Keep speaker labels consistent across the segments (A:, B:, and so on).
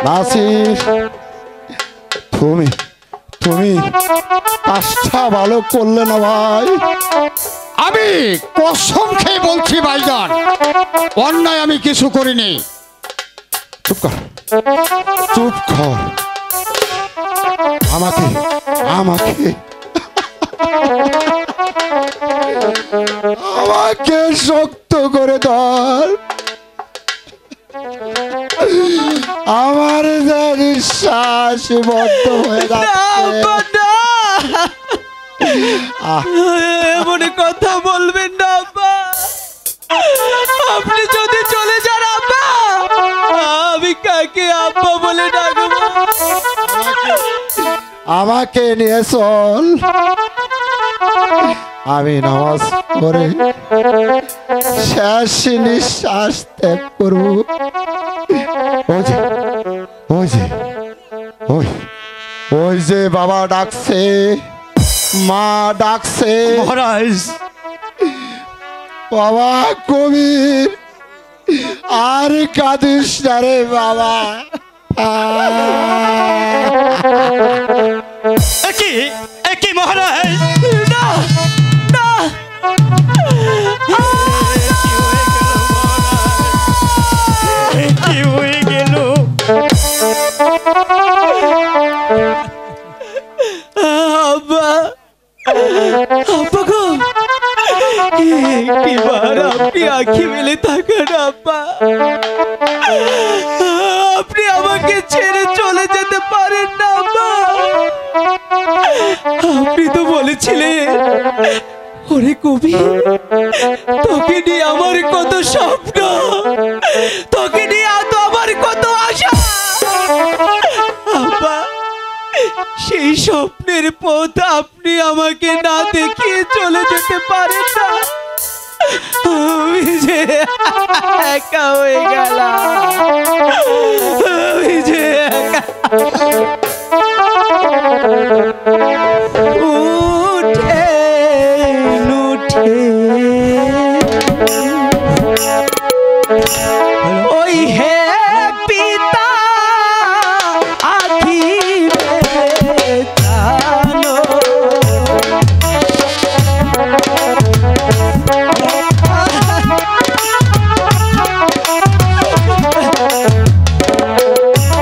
A: নাসির তুমি তুমি কাজটা ভালো করলে না ভাই।
B: আমি কসম খেয়ে বলছি ভাইজান, অন্যায় আমি কিছু করিনি।
A: চুপ কর, চুপ কর। আমাকে আমাকে আমাকে শক্ত করে ধর। আমার শ্বাস বন্ধ হয়ে যাচ্ছে।
C: এমন কথা বলবেন না আব্বা। আপনি যদি চলে যান আব্বা, আমি কাকে আব্বা বলে ডাকবো?
A: আমাকে নিয়ে চল, আমি নামাজ পড়ে শেষ নিঃশ্বাস ত্যাগ করবো। ওই যে বাবা ডাকছে, মা ডাকছে।
C: মহারাজ,
A: বাবা কবির, আর কাঁদিস না রে বাবা।
C: একই মহারাজ, না না, কি হয়ে গেল? আব্বা, আব্বা গো, একটিবার আপনি আঁখি মেলে থাকেন আব্বা। আপনি আমাকে ছেড়ে চলে যেতে পারেন না আব্বা। আপনি তো বলেছিলেন, ওরে কবি, তোকে নিয়ে আমার কত স্বপ্ন, তোকে নিয়ে আমার কত আশা। আব্বা, সেই স্বপ্নের পথ আপনি আমাকে না দেখিয়ে চলে যেতে পারেন না। আমি যে একা হয়ে গেলাম, আমি যে একা। উঠে উঠে ওই হে পিতা আখি জানো,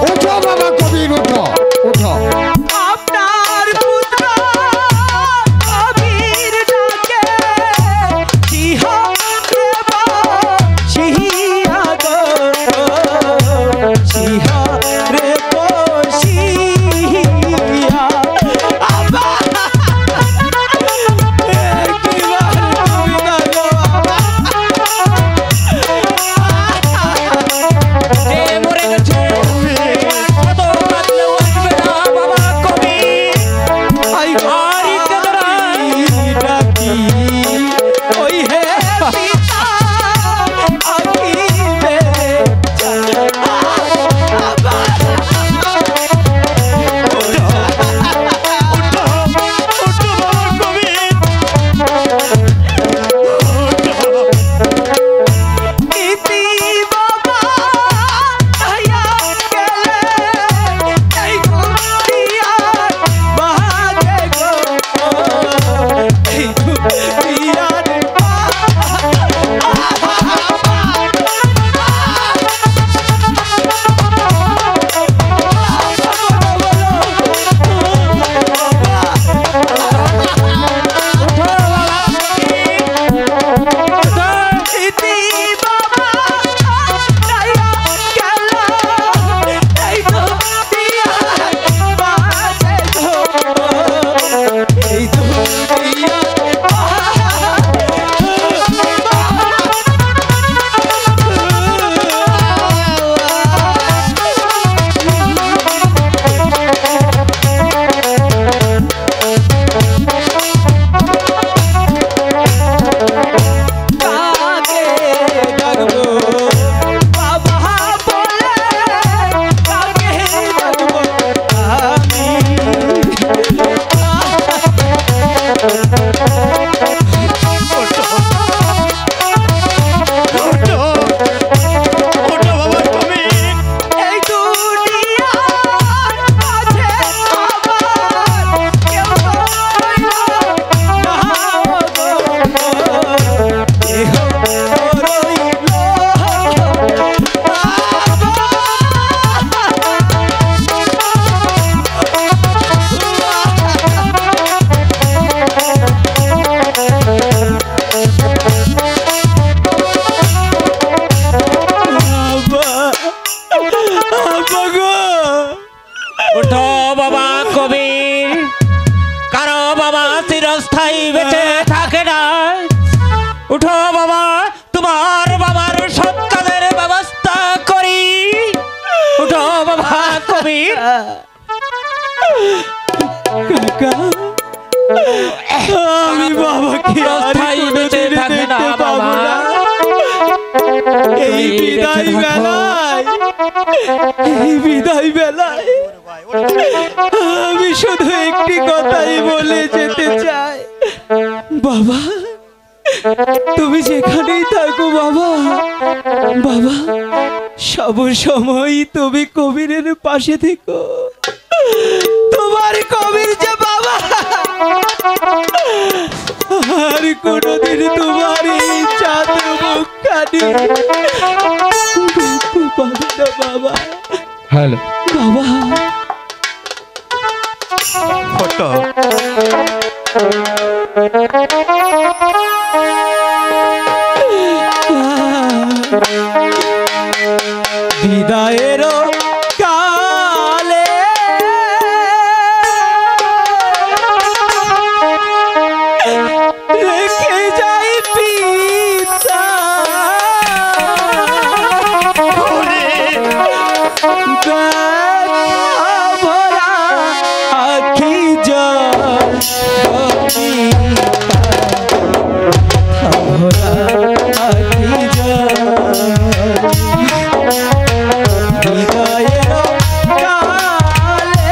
B: উঠো বাবা কবির, উঠো।
C: গো
D: উঠো বাবা কবির, কারো বাবা চিরস্থায়ী বেঁচে থাকে না। উঠো বাবা, তোমার বাবার সন্তানের ব্যবস্থা করি। উঠো বাবা কবির।
C: কাকা, আমি বাবাকে আর
D: চিরস্থায়ী বেঁচে
C: কোনোদিন
D: থাকে না
C: দেখতে পাবো
D: বাবা।
C: না। এই বিদায় বেলায়, এই বিদায় বেলায় আমি শুধু একটি কথাই বলে যেতে চাই, বাবা তুমি যেখানেই থাকো বাবা, বাবা সব সময় তুমি কবিরের পাশে থেকো। তোমার কবির যে বাবা আর কোনদিন তোমার এই চাঁদ মুখখানি দেখতে পাবে না বাবা।
A: হ্যালো
C: বাবা
A: ফটো
C: বিদায়ের কালে রেখে যাই পিতা ভরা আখি জল ভরা আখি জল বিদায়ের কালে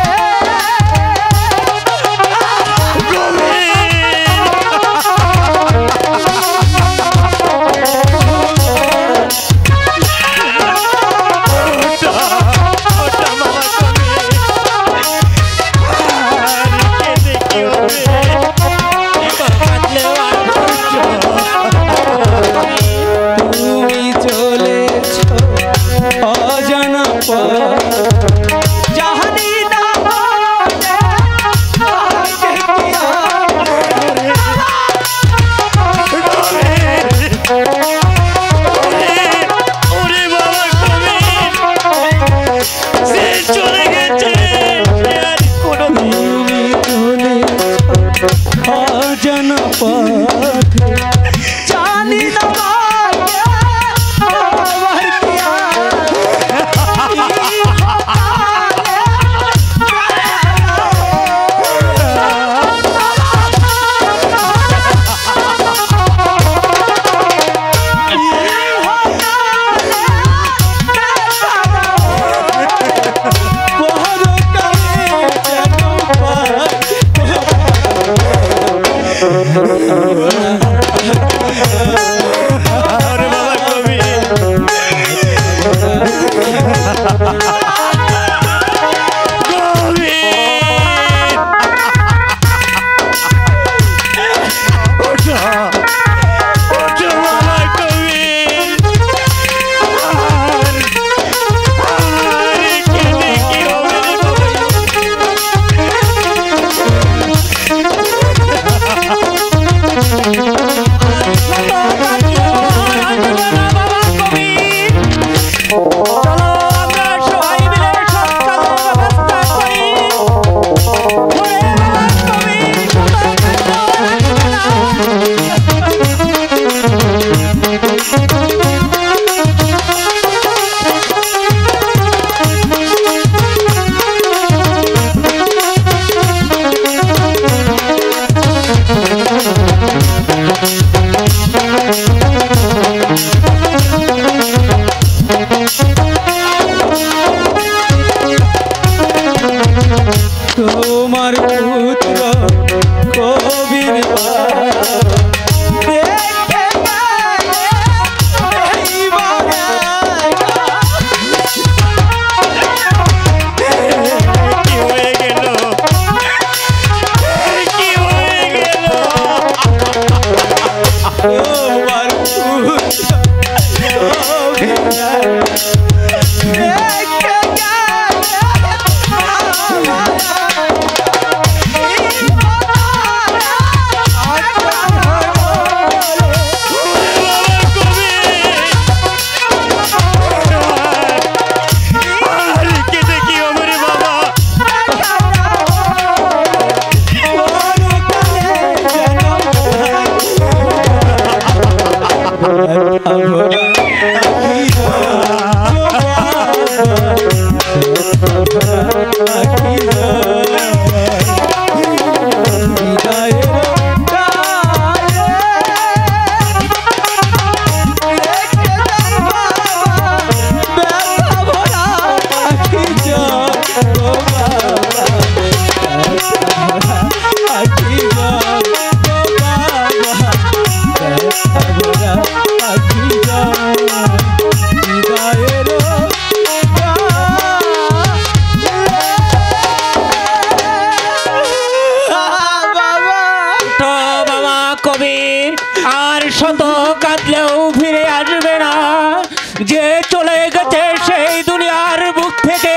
D: থেকে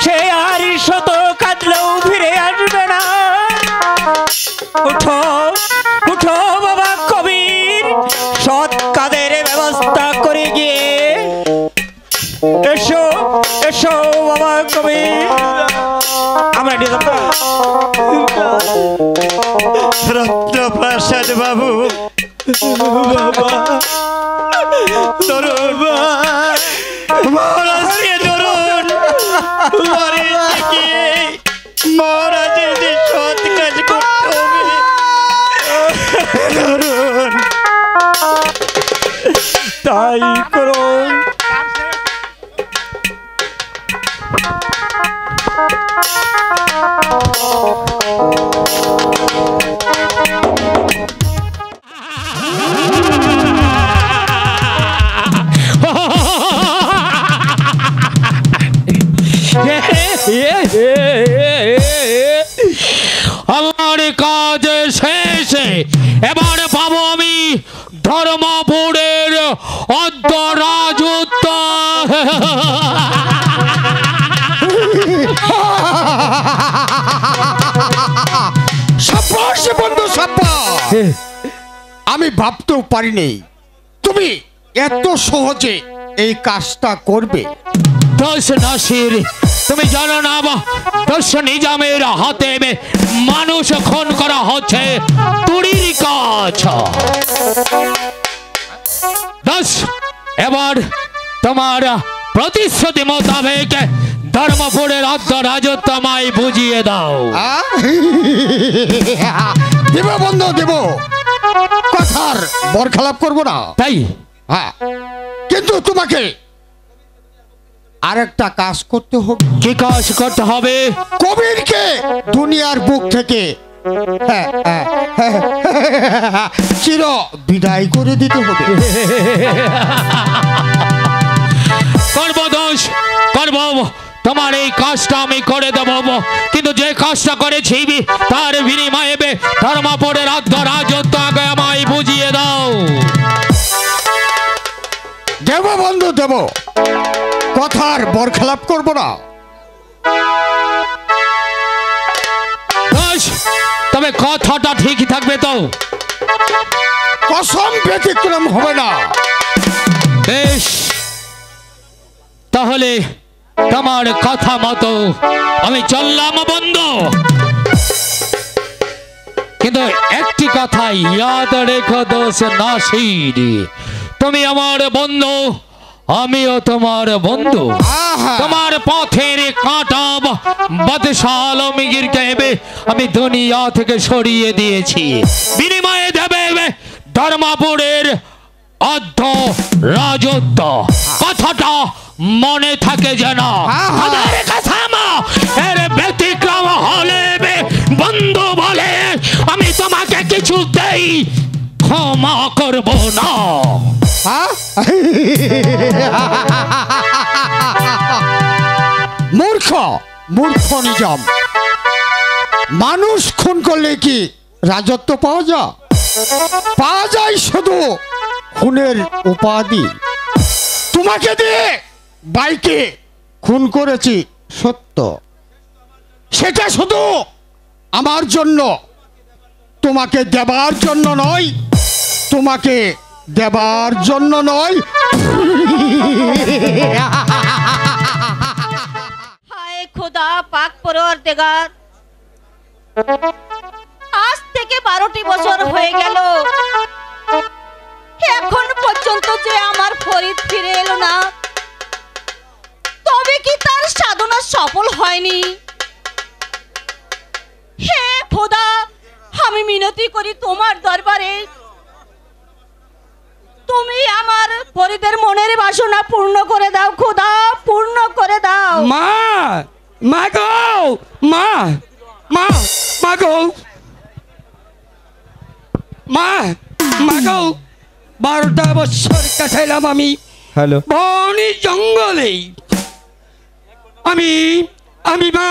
D: সে আর শত কাঁদলেও ফিরে আসবে না। উঠো উঠো বাবা কবির, সৎ কাদের ব্যবস্থা করে গিয়ে এসো এসো বাবা কবির। আমরা
A: রত্নপ্রাসাদ বাবু, তরুণ মহারাজকে তরুণ মহারাজের যে সৎ কাজ করতে হবে তরুণ,
D: তাই করুন।
E: আমার কাজ শেষে এবার পাবো আমি ধর্মপুরের অর্ধরাজত্ব।
B: সাব্বাস বন্ধু সাব্বাস, আমি ভাবতেও পারিনি তুমি এত সহজে এই কাজটা করবে।
E: দোষ নাসির, তুমি জানো না দোষ নিজামের হাতে মানুষ খুন করা হচ্ছে তুড়ির কাজ। দোষ এবার তোমার প্রতিশ্রুতি মোতাবেক ধর্মপুরের অর্ধরাজত্ব আমায় বুঝিয়ে দাও।
B: দেব বন্ধু দেব, কথার বরখেলাপ করবো না।
E: তাই
B: হ্যাঁ, কিন্তু তোমাকে আরেকটা কাজ করতে হবে।
E: কি কাজ করতে হবে?
B: কবিরকে দুনিয়ার বুক থেকে চির বিদায় করে দিতে হবে।
E: করব দোষ করব, তোমার এই কাজটা আমি করে দেব, কিন্তু যে কাজটা করেছি তার বিনিময়ে ধর্মপুরের অর্ধরাজত্ব আগে আমায় বুঝিয়ে দাও।
B: দেব বন্ধু দেব, কথার বরখেলাপ করবো না।
E: তবে কথাটা ঠিকই থাকবে তো?
B: কসম ব্যতিক্রম হবে না।
E: বেশ, তাহলে তোমার কথা মতো আমি চললাম বন্ধু, কিন্তু একটি কথা ইয়াদ রেখো দোষ নাসির, তুমি আমার বন্ধু, আমিও তোমার বন্ধু। তোমার পথের কাঁটা বাদশাহ আলমগীরকে আমি দুনিয়া থেকে সরিয়ে দিয়েছি, বিনিময়ে দেবে ধর্মপুরের অর্ধ রাজত্ব। কথাটা মনে থাকে যেন। এর ব্যতিক্রম হলে বন্ধু বলে আমি তোমাকে কিছুতেই ক্ষমা করব না।
B: মূর্খ মূর্খ নিজাম, মানুষ খুন করলে কি রাজত্ব পাওয়া যায়? পাওয়া যায় শুধু খুনের উপাধি। তোমাকে দিয়ে বাইকে খুন করেছি সত্য, সেটা শুধু আমার জন্য, তোমাকে দেবার জন্য নয়, তোমাকে দেবার জন্য নয়।
F: হায় খোদা পাক পরওয়ারদিগার, আজ থেকে 12টি বছর হয়ে গেল, এখন পর্যন্ত যে আমার ফরিদ ফিরে এলো না, তবে কি তার সাধনা সফল হয়নি? হে খোদা, আমি মিনতি করি তোমার দরবারে, তুমি আমার ফরিদের মনের বাসনা পূর্ণ করে দাও খোদা, পূর্ণ করে দাও।
C: মা, মা গো, মা, মা, মা গো, মা, মা গো, 12টা বছর কাটাইলাম আমি বনে জঙ্গলে। আমি মা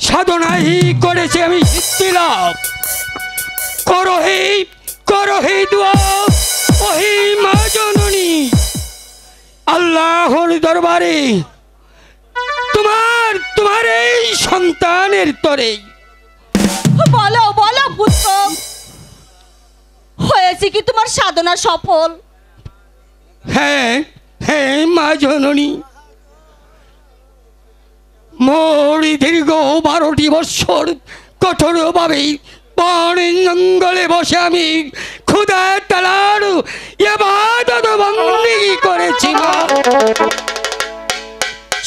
C: সাধনাই করেছি, আমি সিদ্ধি লাভ করহে দুয়া, ওহে মা জননী, আল্লাহর দরবারে তোমার
B: তোমার এই সন্তানের তরে।
F: বলো বলো পুত্র, হয়েছে কি তোমার সাধনা সফল?
B: হ্যাঁ হ্যাঁ মা জননী, মোর দীর্ঘ 12টি বৎসর কঠোরভাবে বন জঙ্গলে বসে আমি ক্ষুধা তালার ইবাদত বন্দেগী করেছি মা।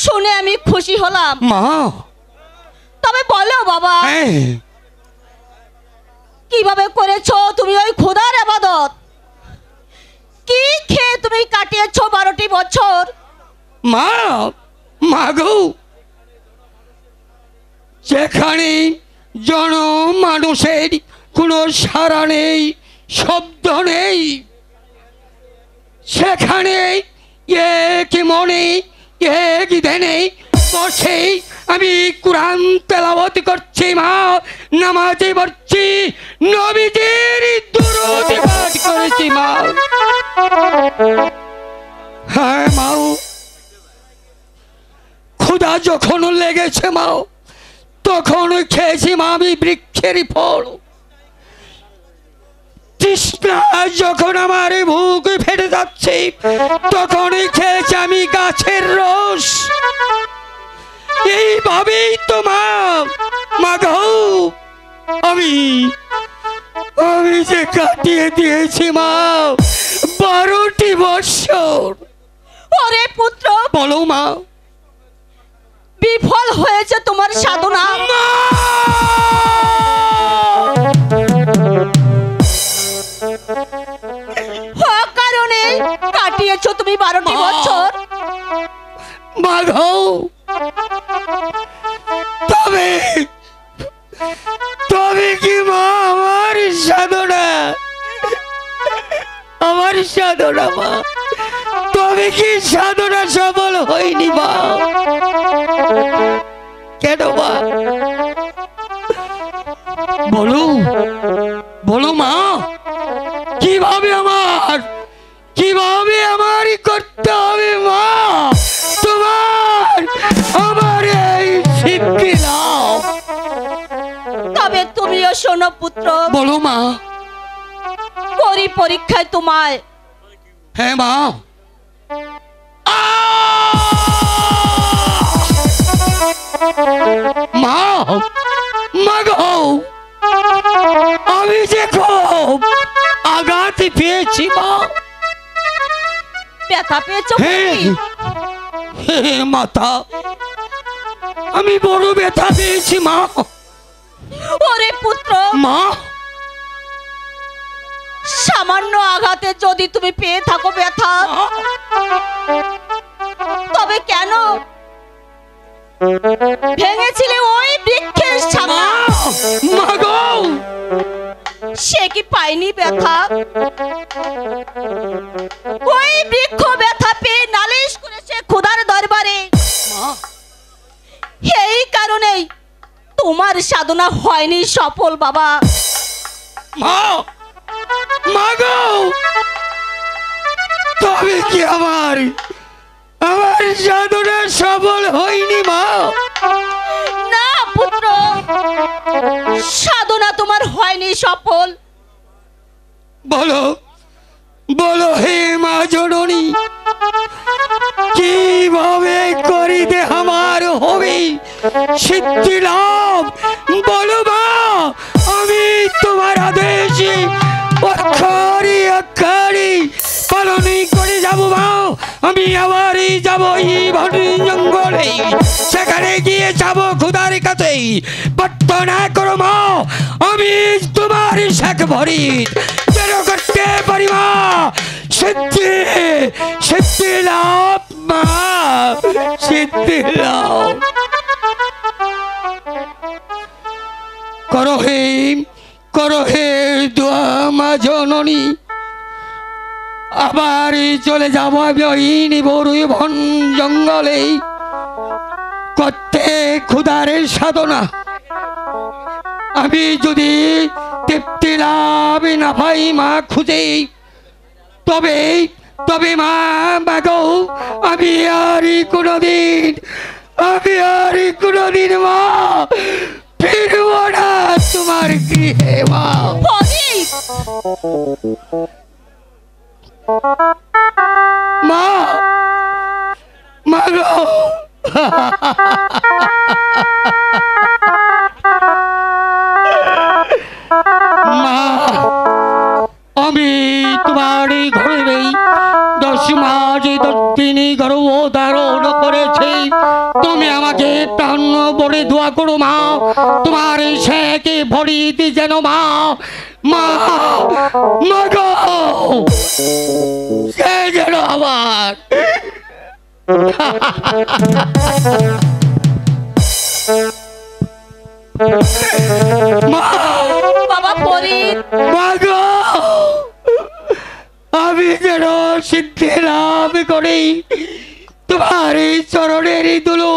F: শুনে আমি খুশি হলাম
B: মা।
F: তবে বলো বাবা,
B: হ্যাঁ
F: কিভাবে করেছো তুমি ওই খোদার ইবাদত? কি খেয়ে তুমি কাটিয়েছো 12টি বছর?
B: মা, মাগো, যেখানে জনমানুষের কোনো সাড়া নেই, শব্দ নেই, সেখানে এক মনে এক ধ্যানে বসে আমি কোরআন তেলাওয়াত করছি মা, নামাজে পড়ছি, নবীজির দুরূদ পাঠ করেছি মা। হ্যাঁ মা, ক্ষুধা যখন লেগেছে মা, তখন খেয়েছি মা আমি বৃক্ষের ফল। তৃষ্ণা যখন আমার বুক ফেটে যাচ্ছে, তখন খেয়েছি আমি গাছের রস। এইভাবেই তো মা, মাগো, আমি যে কাটিয়ে দিয়েছি মা 12টি বৎসর।
F: ওরে পুত্র,
B: বলো মা।
F: বিফল হয়েছে তোমার সাধনা। কারণে কাটিয়েছো তুমি 12টি বছর।
B: মাগো, তবে তবে কি মা আমার সাধনা মা, তবে কি সাধনা সফল হয়নি মা? কেন মা? বলো বলো মা, কিভাবে আমার করতে হবে মা তোমার আমার এই সিদ্ধি দাও।
F: তবে তুমিও শোনো পুত্র,
B: বলো মা।
F: পরীক্ষায় তোমায়।
B: হ্যাঁ মা। মা, মাগো, আমি যে খুব আঘাত পেয়েছি মা।
F: ব্যথা পেয়েছো?
B: হ্যাঁ মাতা, আমি বড় ব্যথা পেয়েছি মা।
F: ওরে পুত্র,
B: মা,
F: সামান্য আঘাতে যদি তুমি পেয়ে থাকো ব্যথা, তবে কেন ভেঙেছিলে ওই বৃক্ষের শাখা?
B: মাগো,
F: সে কি পায়নি ব্যথা? ওই বৃক্ষ ব্যথা পেয়ে নালিশ করেছে খোদার দরবারে। এই কারণেই তোমার সাধনা হয়নি সফল বাবা।
B: মাগো, তবে কি আমার সাধনা সফল হয়নি মা?
F: না পুত্র, সাধনা তোমার হয়নি সফল।
B: বলো বলো হে মা জননী, কিভাবে করিতে আমার হবে সিদ্ধি লাভ? বলো মা, আমি তোমার আদেশে অক্ষরে অক্ষরে পালন করে যাব মা। আমি আবারই যাব এই বন জঙ্গলে, সেখানে গিয়ে যাব খোদার কাছে প্রার্থনা করো মা, আমি তোমার শেখ ভরি যেন করতে পারি মা। সিদ্ধি লাভ মা, সিদ্ধি লাভ করো হে দোয়া মা জননী। আবার চলে যাব আমি বড়ই বন জঙ্গলে করতে ক্ষুধার সাধনা। আমি যদি তৃপ্তি লাভ না পাই মা খুঁজে, তবে মা মাগো, আমি আর কোনোদিন আমি আর কোনোদিন মা ফিরব না তোমার গৃহে মা। মা মা গো মা, আমি তোমার এই ঘরে নেই। 10 মাস 10 দিন গর্ভ ধারণ করেছি। তুমি আমাকে প্রাণ বলে দোয়া করো মা, তোমার এই শেখে ভরিতে যেন মা মা মা গো সে যেন আবার
F: বাবা ফরিদ,
B: মা গো আমি যেন সিদ্ধি লাভ করি তোমার এই চরণের দুলো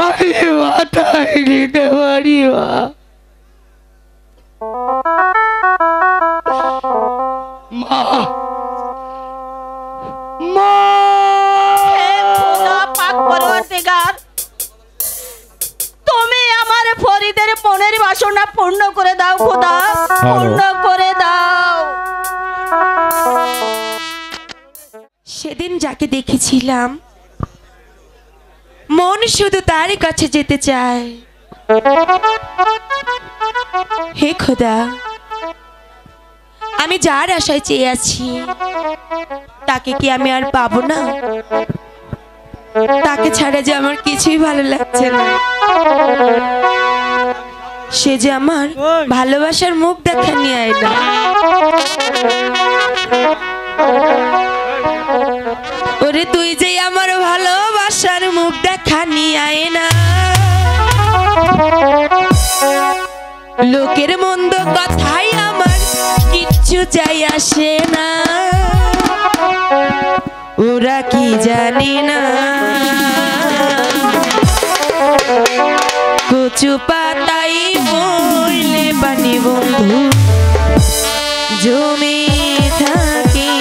B: আমি মাথায় নিতে পারি মা। মা
F: হে খোদা পাক পরওয়ারদিগার, তুমি আমার ফরিদের মনের বাসনা পূর্ণ করে দাও খোদা, পূর্ণ করে দাও।
G: সেদিন যাকে দেখেছিলাম মন শুধু তারই কাছে যেতে চায়। হে খোদা, আমি যার আশায় চেয়ে আছি তাকে কি আমি আর পাবো না? তাকে ছাড়া যে আমার কিছুই ভালো লাগছে না। সে যে আমার ভালোবাসার মুখ দেখা নিয়ে আয় না। ওরে তুই যে আমার ভালোবাসার মুখ দেখা নিয়ে আয় না। লোকের মন্দ কথাই আমার কিচ্ছু চাই আসে না। ওরা কি জানি না কচু পাতাই বইলে পানি বন্ধু জমে থাকে।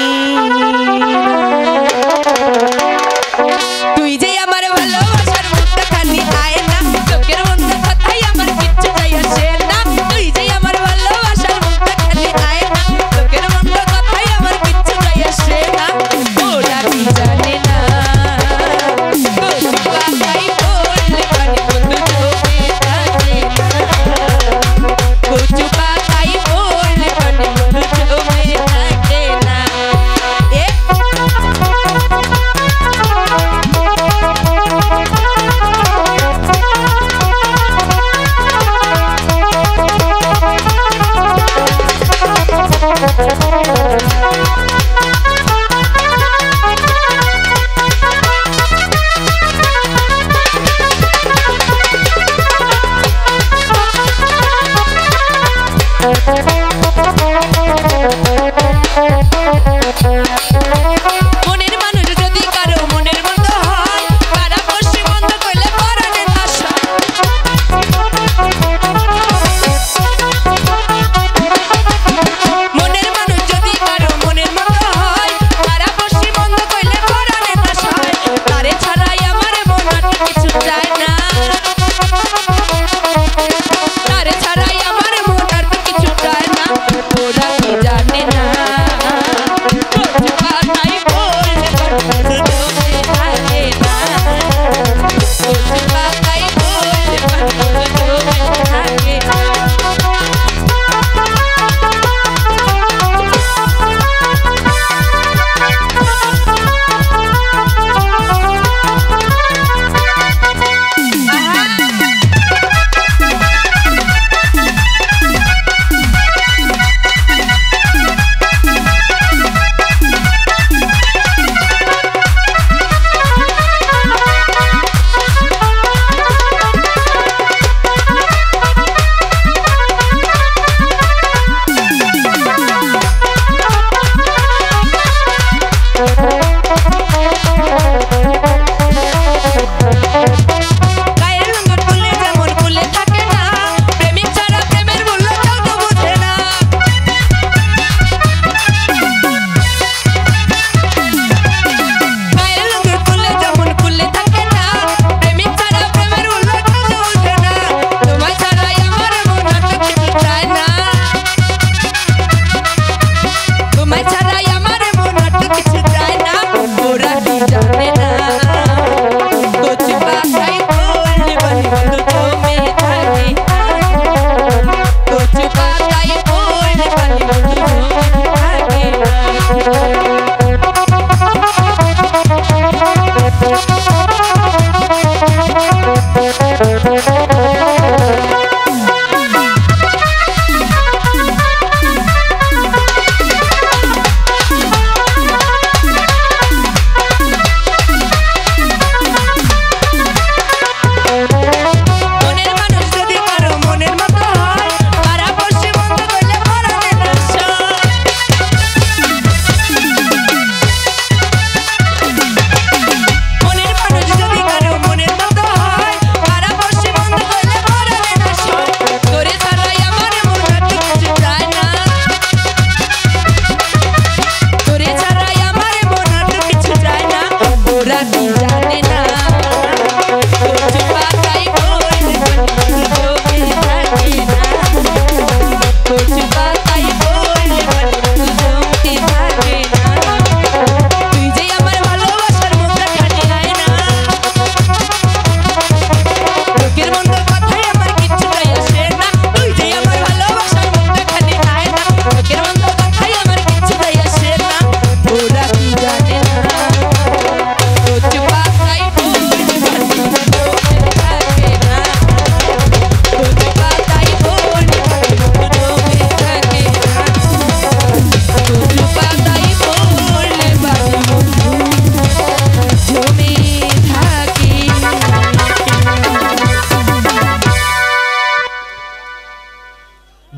G: তুই যে আমার ভালোবাসার মুখ দেখা নিয়ে আয় না। লোকের মন্দ কথাই আমার কিচ্ছু চাই আসে না। তুই যে আমার ভালোবাসার মুখ দেখা নিয়ে আয় না। লোকের মন্দ কথাই আমার কিচ্ছু চাই আসে না। ওরা কি জানে না কচু পাতাই বইলে পানি বন্ধু জমে থাকে।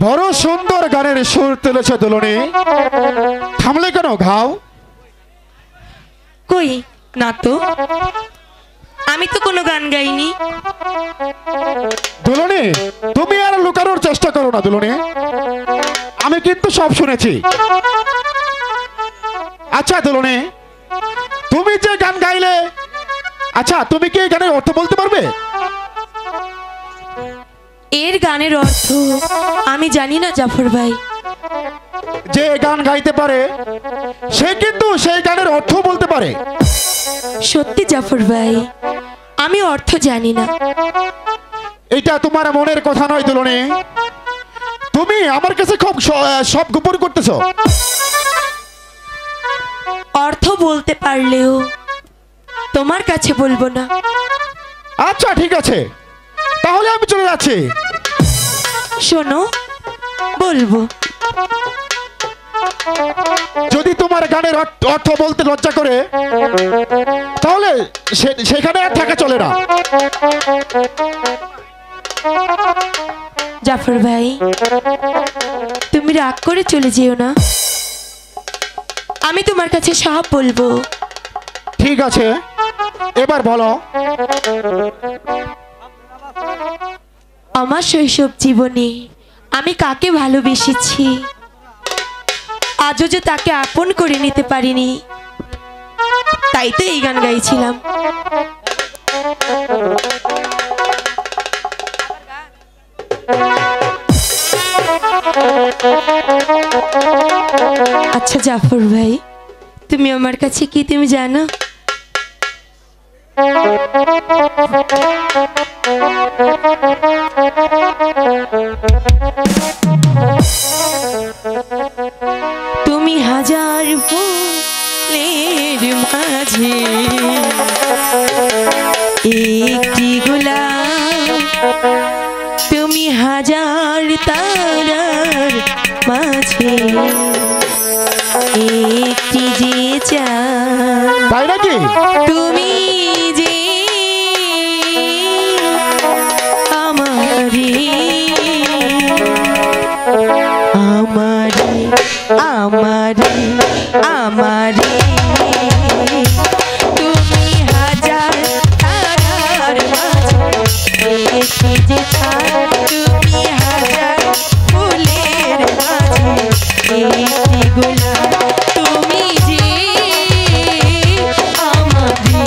H: বড় সুন্দর গানের সুর তুলেছ দুলনি, থামলে কেন? গাও।
G: কই না তো, আমি তো কোনো গান গাইনি।
H: দুলনি তুমি আর লুকানোর চেষ্টা করো না দুলনি, আমি কিন্তু সব শুনেছি। আচ্ছা দুলনি, তুমি যে গান গাইলে, আচ্ছা তুমি কি এই গানের অর্থ বলতে পারবে?
G: এর গানের অর্থ আমি জানি না জাফর ভাই।
H: যে গান গাইতে পারে সে কিন্তু সেই গানের অর্থ বলতে পারে।
G: সত্যি জাফর ভাই, আমি অর্থ জানি না।
H: এটা তোমার মনের কথা নয় দুলনি, তুমি আমার কাছে খুব সব গোপন করতেছো।
G: অর্থ বলতে পারলেও তোমার কাছে বলবো না।
H: আচ্ছা ঠিক আছে, তাহলে আমি চলে যাচ্ছি।
G: শোনো, বলবো।
H: যদি তোমার গানের অর্থ বলতে লজ্জা করে তাহলে সেখানে আর থাকা চলে না।
G: জাফর ভাই, তুমি রাগ করে চলে যেও না, আমি তোমার কাছে সব বলবো।
H: ঠিক আছে, এবার বলো।
G: আমার শৈশব জীবনে আমি কাকে ভালোবেসেছি, আজও যে তাকে আপন করে নিতে পারিনি, তাই তো এই গান গাইছিলাম। আচ্ছা জাফর ভাই, তুমি আমার কাছে কি তুমি জানো? তুমি হাজার ফুলের মাঝে একটি গোলাপ, তুমি হাজার তারার মাঝে একটি যে চাঁদ।
H: তাই নাকি?
G: তুমি যে আমারে আমারে আমারে আমারে তুমি হাজার তারার মাঝে একটি যে চাঁদ, তুমি হাজার ফুলের মাঝে একটি গোলাপ, তুমি যে আমারে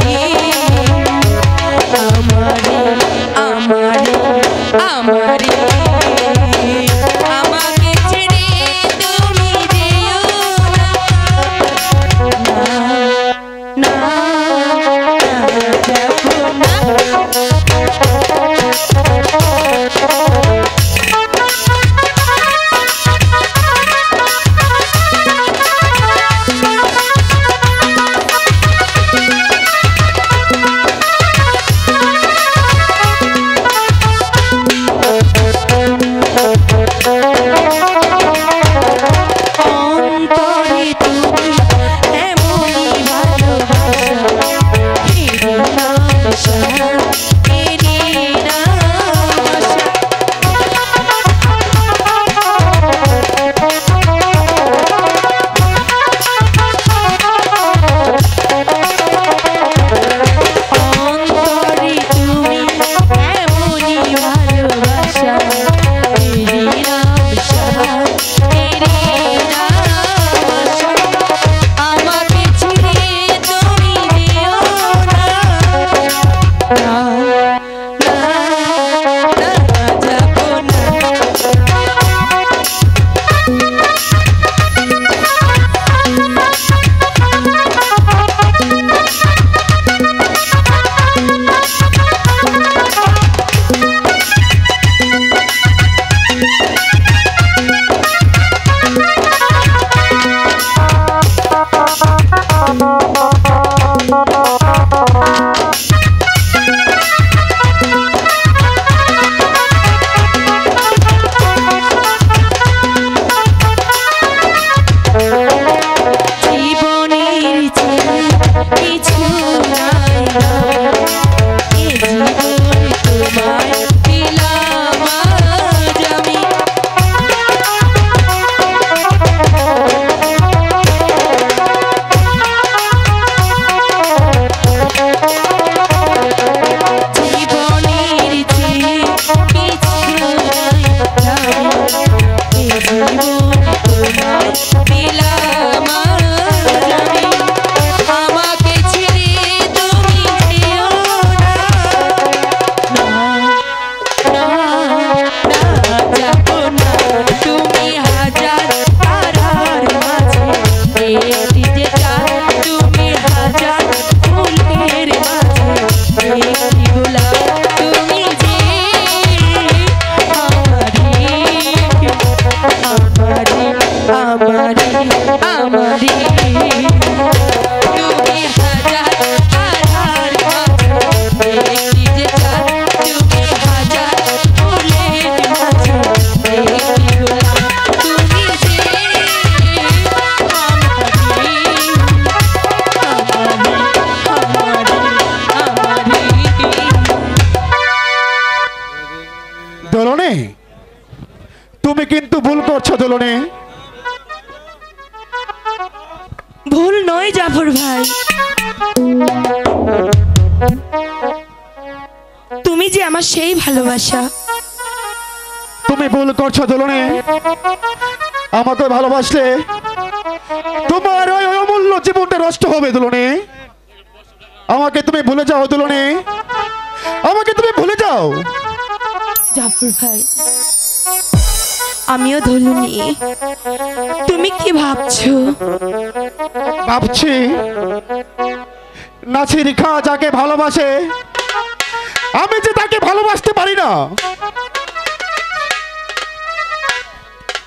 H: দুলনে, তুমি কিন্তু ভুল করছো দুলনে।
I: ভুল নয় জাফর ভাই, তুমি যে আমার সেই ভালোবাসা।
H: তুমি ভুল করছো দুলনে। আমাকে ভালোবাসলে তোমার ওই অমূল্য জীবনটা নষ্ট হবে দুলনে। আমাকে তুমি ভুলে যাও দুলনে, আমাকে তুমি ভুলে যাও।
I: জাফর ভাই, আমিও ধরুনি, তুমি কি ভাবছো?
H: ভাবছি নাসির খাঁ যাকে ভালোবাসে আমি যে তাকে ভালোবাসতে পারি না।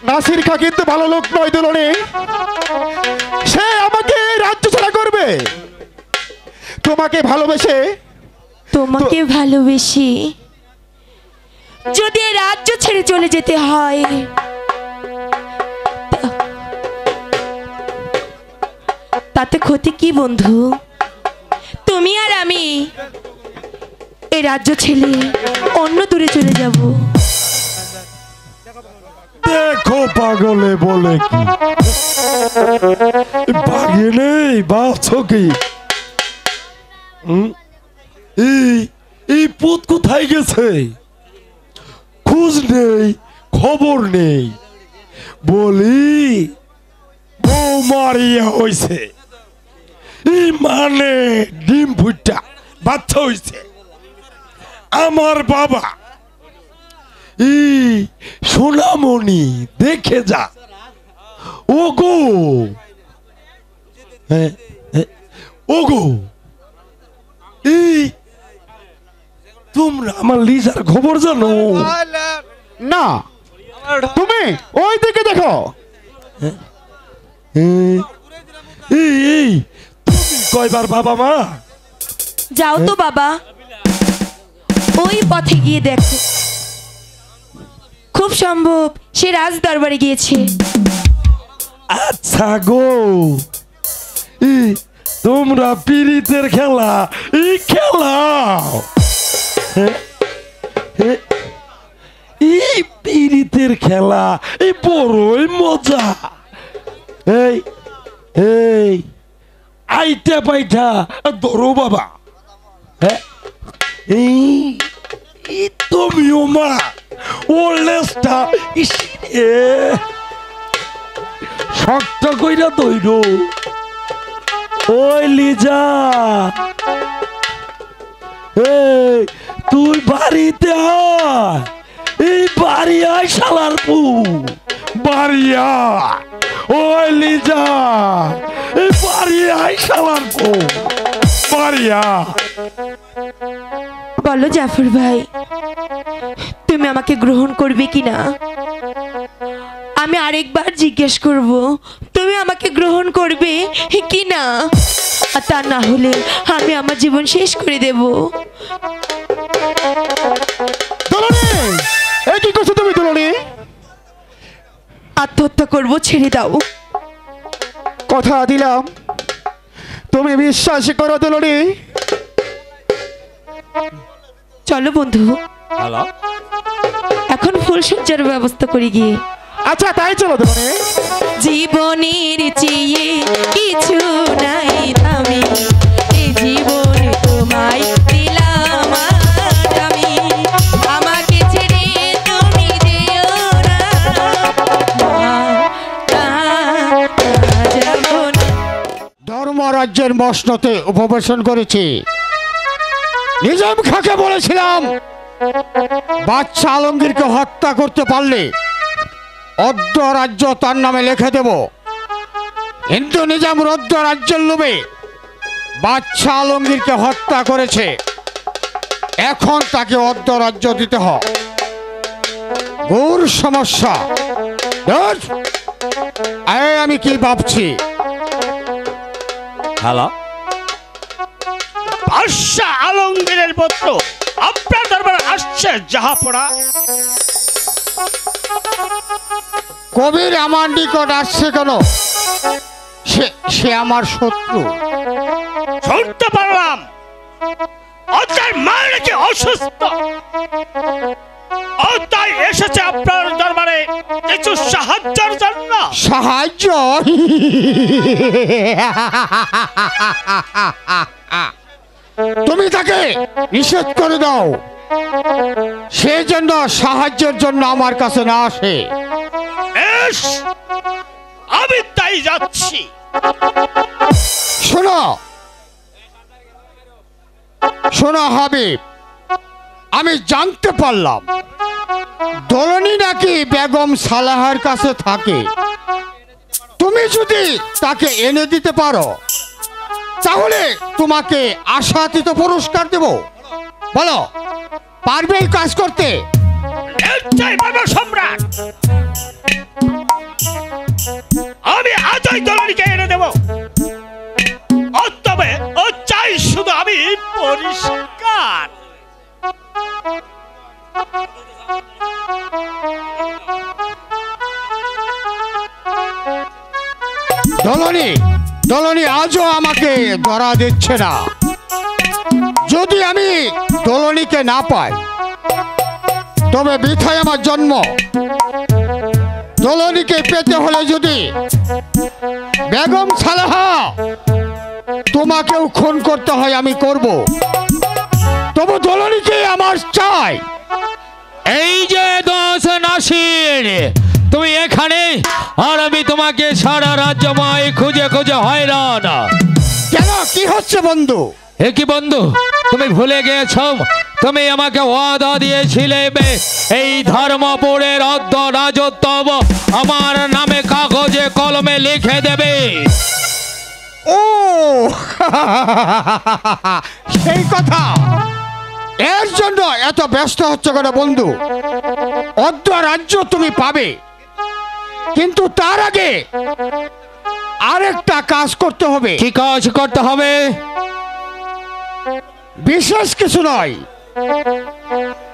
H: নাসির খাঁ কিন্তু ভালো লোক নয় দুলনে, সে আমাকে রাজ্য ছাড়া করবে। তোমাকে ভালোবেসে,
I: তোমাকে ভালোবেসে যদি রাজ্য ছেড়ে চলে যেতে হয়, তাতে ক্ষতি কি বন্ধু? তুমি আর আমি এই রাজ্য ছেড়ে অন্য দূরে চলে যাব।
J: দেখো পাগলে বলে কি বাগে নেই ভাবছো কি? এই পুত কোথায় গেছে? খোঁজ নেই, খবর নেই। বলি বউ মারিয়া হইছে, এই মানে ডিম ফুটা বাচ্চা হইছে। আমার বাবা সোনামণি দেখে যা। ও গো, ও গো, তোমরা আমার লিজার খবর জানো
H: না? তুমি ওই দিকে দেখো।
J: তুমি কয়বার বাবা মা?
I: যাও তো বাবা, ওই পথে গিয়ে দেখো, খুব সম্ভব সে রাজ দরবারে গিয়েছে।
J: আচ্ছা গো, তোমরা পীড়িতের খেলা খেলাও? এই পীড়িতের খেলা এই বড়ই মজা। এই এই আইটা পাইটা ধরো বাবা। এই তুমিও মা, ও লেজটা শক্ত কইরা দইর। ওই লিজা, এই তুই বাড়িতে আয়, এই বাড়ি আয় শালার পু, বাড়ি আয়। ওই লিজা, এই বাড়ি আয় শালার পু, বাড়ি আয়।
I: বলো জাফর ভাই, তুমি আমাকে গ্রহণ করবে কিনা? আমি আরেকবার জিজ্ঞেস করব, তুমি আমাকে গ্রহণ করবে কিনা? আর তা না হলে আমি আমার জীবন শেষ করে দেব।
H: কি করছো তুমি দুলনে?
I: আত্মহত্যা করব, ছেড়ে দাও।
H: কথা দিলাম তুমি বিশ্বাস করো দুলনে।
I: চলো বন্ধু, এখন ফুলসজ্জার ব্যবস্থা করি গিয়ে।
H: আচ্ছা তাই চলো দুলনে।
I: জীবনের চেয়ে কিছু নাই দামি, এই জীবনে তোমায় দিলাম আমি, আমাকে ছেড়ে তুমি যেও না, যাব না।
B: ধর্মরাজ্যের মসনদে উপবেশন করেছি। নিজাম খাঁকে বলেছিলাম বাদশা আলমগীরকে হত্যা করতে পারলে অর্ধ রাজ্য তার নামে লিখে দেব, কিন্তু নিজাম অর্ধ রাজ্যের লোভে বাদশা আলমগীরকে হত্যা করেছে। এখন তাকে অর্ধ রাজ্য দিতে হয়, ঘোর সমস্যা। আমি কি ভাবছি?
D: হ্যালো, বাদশা আলমগীরের পুত্র আপনার দরবারে আসছে জাহাপনা।
B: কবির আমার নিকট আসছে কেন? সে আমার শত্রু।
D: শুনতে পারলাম ও তার মা নাকি অসুস্থ, ও তাই
A: এসেছে আপনার দরবারে কিছু সাহায্যের জন্য।
B: সাহায্য? তুমি তাকে নিষেধ করে দাও, সেই জন্য সাহায্যের জন্য আমার কাছে না আসে।
A: বেশ, আমি তাই যাচ্ছি।
B: শোনো শোনো হাবিব, আমি জানতে পারলাম দোলনী নাকি বেগম সালেহার কাছে থাকে। তুমি যদি তাকে এনে দিতে পারো তাহলে তোমাকে আশাতীত পুরস্কার দেব। বলো, পারবে এই কাজ করতে?
A: নিশ্চয়ই সম্রাট, আমি আজই দলনীকে এনে দেব। তবে ও চাই শুধু আমি পরিষ্কার।
B: দলনী দলনী আজও আমাকে ধরা দিচ্ছে না। যদি আমি দলনীকে না পাই তবে বৃথায় আমার জন্ম। দলনীকে পেতে হলে যদি বেগম সালেহা তোমাকেও খুন করতে হয় আমি করব, তবু দলনীকে আমার চাই।
E: এই যে দোষ নাসির, তুমি এখানে, আর আমি তোমাকে সারা রাজ্যময় খুঁজে খুঁজে হয়রান।
B: কেন, কি হচ্ছে বন্ধু?
E: এ কি বন্ধু, তুমি ভুলে গেছ তুমি আমাকে ওয়াদা দিয়েছিলে এই ধর্মপুরের অর্ধ রাজত্ব আমার নামে কাগজে কলমে লিখে দেবে।
B: ও সেই কথা, এর জন্য এত ব্যস্ত হচ্ছে কেন বন্ধু? অর্ধ রাজ্য তুমি পাবে, কিন্তু তার আগে আরেকটা কাজ করতে হবে।
E: কি কাজ করতে হবে?
B: বিশেষ কিছু নয়,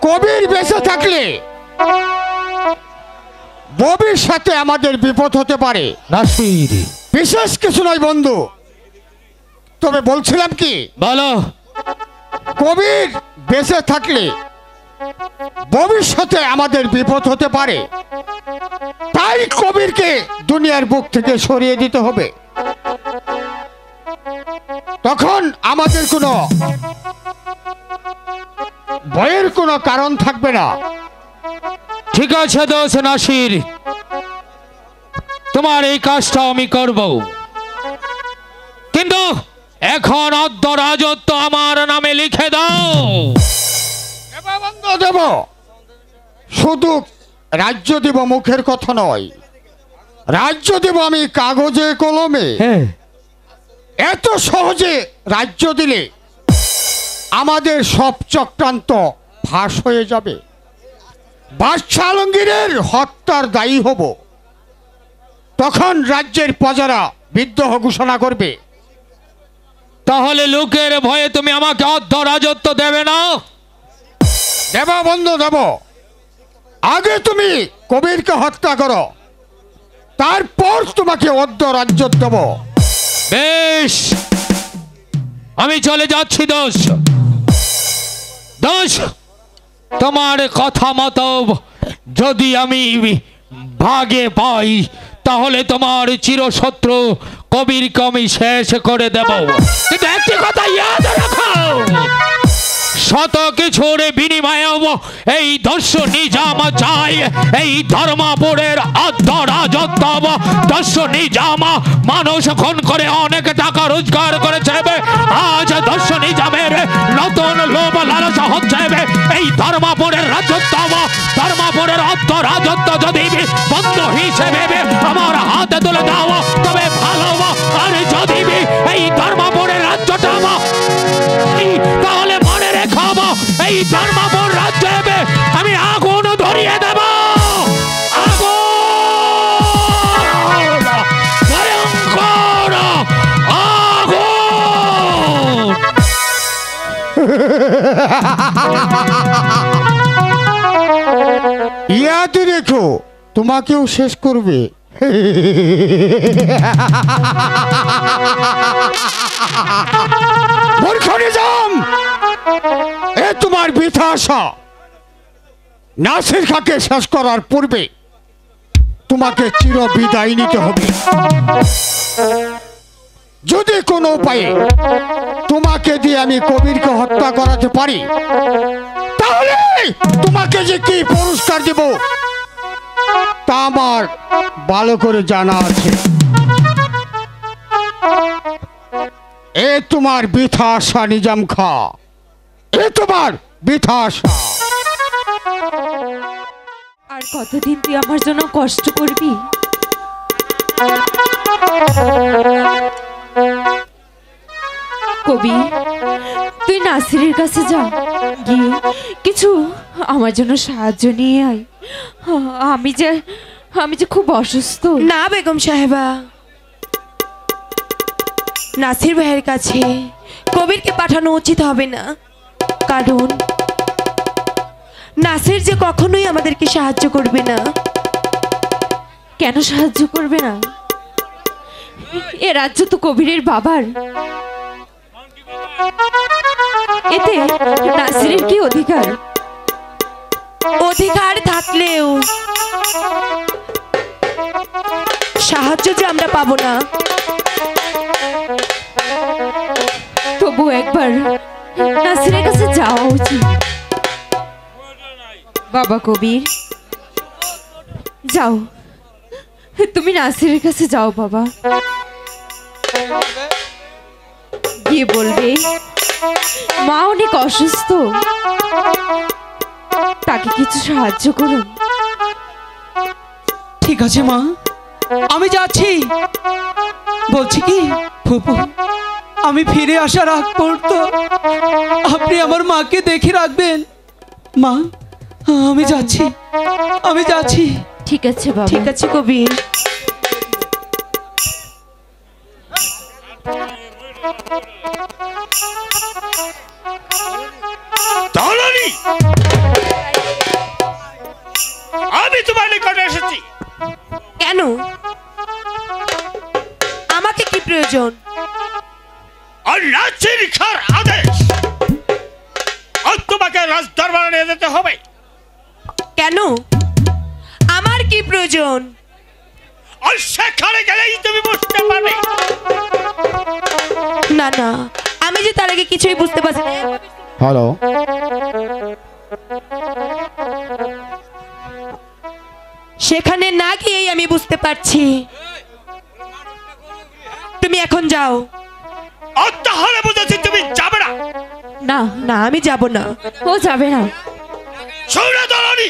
B: কবির বেঁচে থাকলে ভবিষ্যতে আমাদের বিপদ হতে পারে।
E: নাসির,
B: বিশেষ কিছু নয় বন্ধু, তবে বলছিলাম কি,
E: বলো।
B: কবির বেঁচে থাকলে ভবিষ্যতে আমাদের বিপদ হতে পারে, তাই কবিরকে দুনিয়ার বুক থেকে সরিয়ে দিতে হবে। তখন আমাদের কোনো ভয়ের কোনো কারণ থাকবে না।
E: ঠিক আছে দোষ নাসির, তোমার এই কাজটা আমি করব, কিন্তু এখন অর্ধ রাজত্ব আমার নামে লিখে দাও।
B: দেব, শুধু রাজ্য দেব মুখের কথা নয়, রাজ্য দেব আমি কাগজে কলমে। এত সহজে রাজ্য দিলে আমাদের সব চক্রান্ত ফাঁস হয়ে যাবে। বাদশাহ আলমগীরের হত্যার দায়ী হব, তখন রাজ্যের প্রজারা বিদ্রোহ ঘোষণা করবে।
E: তাহলে লোকের ভয়ে তুমি আমাকে অর্ধ রাজত্ব দেবে না?
B: দেব বন্ধু, দেব। আগে তুমি কবিরকে হত্যা করো, তারপর তোমাকে অর্ধ রাজ্য দেব।
E: বেশ, আমি চলে যাচ্ছি দোষ। দোষ, তোমার কথা মতো যদি আমি ভাগে পাই তাহলে তোমার চিরশত্রু কবিরকে আমি শেষ করে দেব। কিন্তু একটি কথা ইয়াদ রাখো, শত কিছুর বিনিময়ে এই দস্যু নিজাম চাই এই ধর্মপুরের অর্ধ রাজত্ব। দস্যু নিজাম মানুষ খুন করে অনেক টাকা রোজগার করেছে, আজ দস্যু নিজামের নতুন লোভ লালসা হচ্ছে এই ধর্মপুরের রাজত্ব, ধর্মপুরের অর্ধ রাজত্ব যদি বন্ধ হিসেবে আমার হাতে তুলে দাও তবে ভালো, আর যদি এই ধর্মপুরের রাজ্যটা তাহলে মনে রেখাব এই ধর্মপুর রাজ্য আমি আগুন ধরিয়ে দেব। আগুন, ভয়ঙ্কর আগুন।
B: ইয়াদ রেখো, তোমাকেও শেষ করবে। মূর্খ নিজাম, এ তোমার বৃথা আশা।
H: নাসির খাঁকে শেষ করার পূর্বে তোমাকে চির বিদায় নিতে হবে। যদি কোনো উপায়ে তোমাকে দিয়ে আমি কবিরকে হত্যা করাতে পারি, তাহলে তোমাকে যে কি পুরস্কার দেব তা আমার ভালো করে জানা আছে। এ তোমার বৃথা আশা নিজাম খা, এ তোমার বৃথা আশা।
I: আর কতদিন তুই আমার জন্য কষ্ট করবি? কবি, তুই নাসিরের কাছে যা, গিয়ে কিছু আমার জন্য সাহায্য নিয়ে আয়। আমি যে খুব অসুস্থ।
G: না বেগম সাহেবা, নাসির ভাইয়ের কাছে কবিরকে পাঠানো উচিত হবে না, কারণ নাসির যে কখনোই আমাদেরকে সাহায্য করবে না।
I: কেন সাহায্য করবে না? এ রাজ্য তো কবিরের বাবার। এতে নাসিরের কি অধিকার?
G: অধিকার থাকলেও সাহায্য যে আমরা পাবো না।
I: তবু একবার নাসিরের কাছে যাওয়া উচিত। বাবা কবির, যাও, তুমি নাসিরের কাছে যাও বাবা, গিয়ে বলবে মা অনেক অসুস্থ, তাকে কিছু সাহায্য করুন।
C: ঠিক আছে মা, আমি যাচ্ছি। বলছি কি ফুপু, আমি ফিরে আসার আগ পর্যন্ত আপনি আমার মাকে দেখে রাখবেন। মা, আমি যাচ্ছি, আমি যাচ্ছি।
I: ঠিক আছে বাবা।
G: ঠিক আছে কবির।
A: আমি তোমার নিকটে এসেছি।
G: কেন? আমাকে কি প্রয়োজন?
A: আর নাসির খাঁর আদেশ, আর তোমাকে রাজদরবারে নিয়ে যেতে হবে।
G: কেন? আমার কি প্রয়োজন?
A: আর সেখানে গেলেই তুমি বুঝতে পারবে।
G: না না, আমি যে তার আগে কিছুই বুঝতে পারছি না।
H: হ্যালো,
G: সেখানে না গিয়েই আমি বুঝতে পারছি। তুমি এখন যাও।
A: আর তাহলে বুঝেছি তুমি যাবে না।
G: না না, আমি যাব না।
I: ও যাবে না।
A: শোনো দলনি,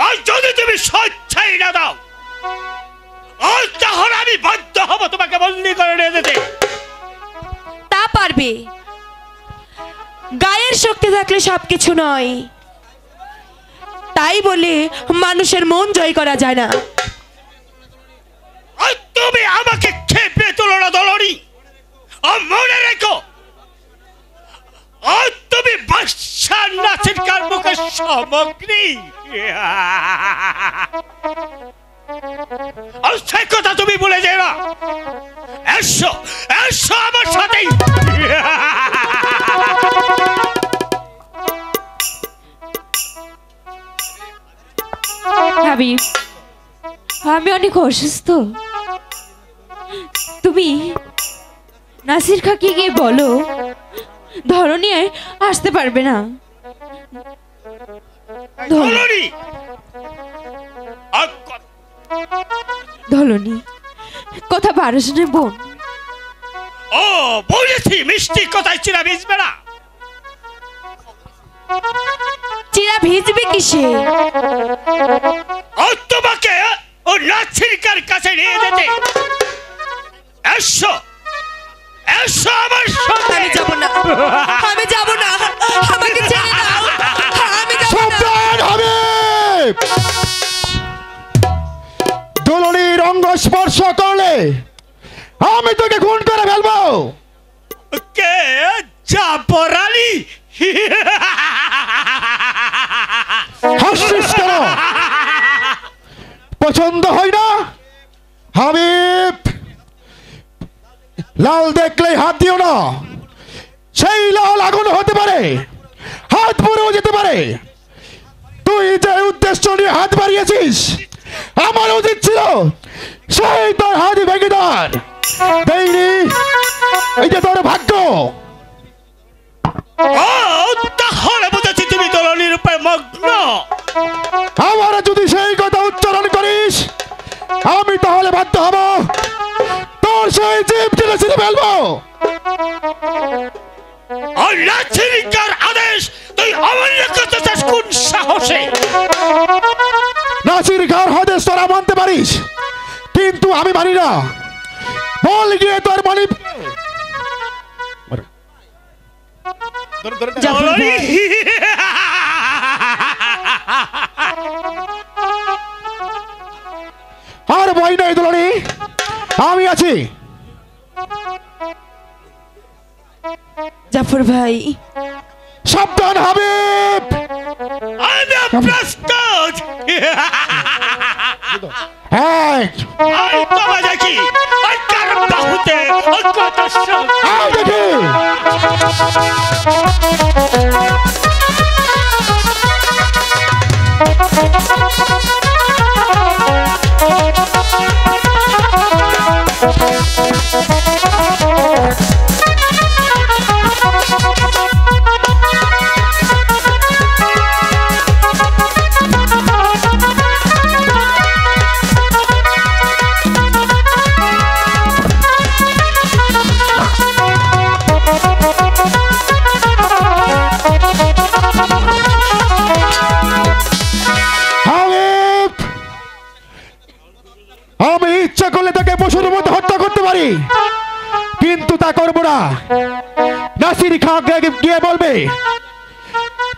A: আর যদি তুমি স্বেচ্ছাই না দাও, আর তাহলে আমি বাধ্য হব তোমাকে বন্দি করে নিয়ে যেতে।
G: তা পারবে। গায়ের শক্তি থাকলে সবকিছু নয়, তাই বলে মানুষের মন জয় করা যায় না।
A: আর তুমি আমাকে খেপে তুলো না দলনি। আর মনে রেখো, আর তুমি বাদশাহ নাসির খাঁর মুখের সামগ্রী। আর সে কথা তুমি ভুলে যেও না। এসো, এসো আমার সাথেই।
I: হাবিব, আমি অনেক অসুস্থ। তুমি নাসির খাঁকে গিয়ে বলো ধরনী আসতে পারবে না।
A: দলনি, আর
I: ধলনী কথা বারো শুনে বোন।
A: ও বলেছি মিষ্টি কথায় চিরা ভিজবে না।
G: চিরা ভিজবে কিসে?
A: ও তোমাকে ও নাসির খাঁর কাছে নিয়ে যেতে। এসো, এসো আমার সাথে।
G: আমি যাব না, আমি যাব না, আমাকে ছেড়ে দাও। আমি যাব না।
H: সাবধান হবে। দোলনির অঙ্গ স্পর্শ করলে আমি তোকে খুন করে ফেলবো।
A: কে জাফর আলী?
H: হাসছিস কেন? পছন্দ হয় না? হাবিব, লাল দেখলেই হাত দিও না। সেই লাল আগুন হতে পারে, হাত পরেও যেতে পারে। তুই যে উদ্দেশ্য নিয়ে হাত বাড়িয়েছিস, আমার উচিত ছিল সেই তোর হাত ভেঙে দেওয়ার। দেইনি, এই যে তোর ভাগ্য।
A: তাহলে বুঝেছি তুমি দলনির উপরে মগ্ন।
H: আমার যদি সেই কথা উচ্চারণ করিস, আমি তাহলে বাধ্য হব তোর সেই জীব টেনে ছিঁড়ে ফেলবো।
A: আর নাছিরিকার আদেশ তুই অমান্য করতে চাস কোন সাহসে?
H: নাসির খার আদেশ তোরা মানতে পারিস, কিন্তু আমি মানি না। বল গিয়ে তোর মালিক। আর ভয় নাই দুলানি, আমি আছি।
I: জাফর ভাই,
H: সাবধান হাবিব।
A: আমি প্রস্তুত।
H: হ্যাঁ,
A: আই বাবা দেখি আর কার বাহুতে কত শক্তি।
H: আয় দেখি। আমি ইচ্ছা করলে তাকে পশুর মধ্যে হত্যা করতে পারি, কিন্তু তা করবো না। নাসির খাঁ গিয়ে বলবে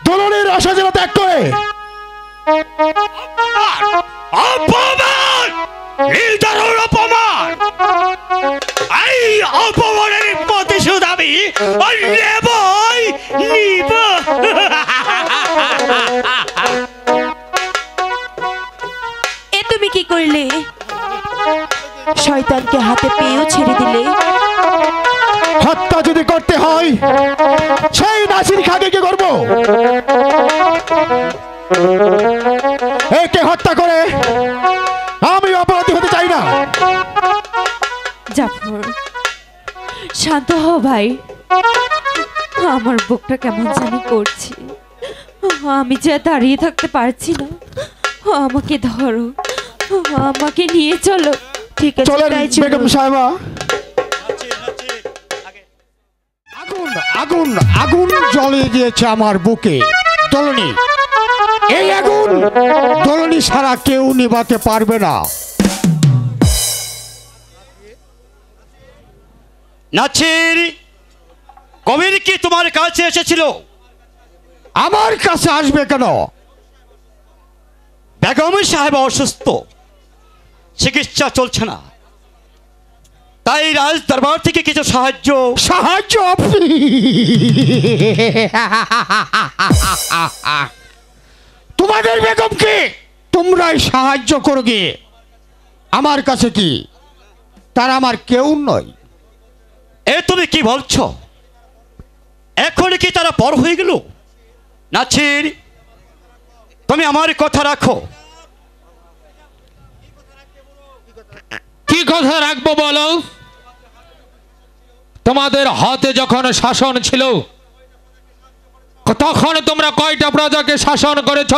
H: দলনের আশা যেন ত্যাগ করে।
A: অপমান, নিদারুণ অপমান। এই অপমানের প্রতিশোধ আমি নেবই নিব।
I: এ তুমি কি করলে? শয়তানকে হাতে পেয়েও ছেড়ে দিলে।
H: হত্যা যদি করতে হয়, সেই নাসির খাঁকে কি করবো? একে হত্যা করে আমি অপরাধী হতে চাই না।
I: জাফর, শান্ত হও ভাই। আমার বুকটা কেমন জানি করছে। আমি যে দাঁড়িয়ে থাকতে পারছি না। আমাকে ধরো, আমাকে নিয়ে চলো। ঠিক আছে,
H: চলেন
I: তাই চলো।
H: বেগম সাহেবা। আগুন আগুন আগুন জ্বলে গিয়েছে আমার বুকে দলনি। এই আগুন দলনি ছাড়া কেউ নিভাতে পারবে না।
A: নাছির, কবির কি তোমার কাছে এসেছিল?
H: আমার কাছে আসবে কেন?
A: বেগম সাহেব অসুস্থ, চিকিৎসা চলছে না, তাই রাজ দরবার থেকে কিছু সাহায্য।
H: সাহায্য? তোমাদের বেগমকে তোমরাই সাহায্য করো গিয়ে। আমার কাছে কি? তারা আমার কেউ নয়।
A: এ তুমি কি বলছো? এখন কি তারা পর হয়ে গেল? নাছির, তুমি আমার কথা রাখো।
E: কি কথা রাখবো বলো? তোমাদের হাতে যখন শাসন ছিল, তখন তোমরা কয়টা প্রজাকে শাসন করেছ?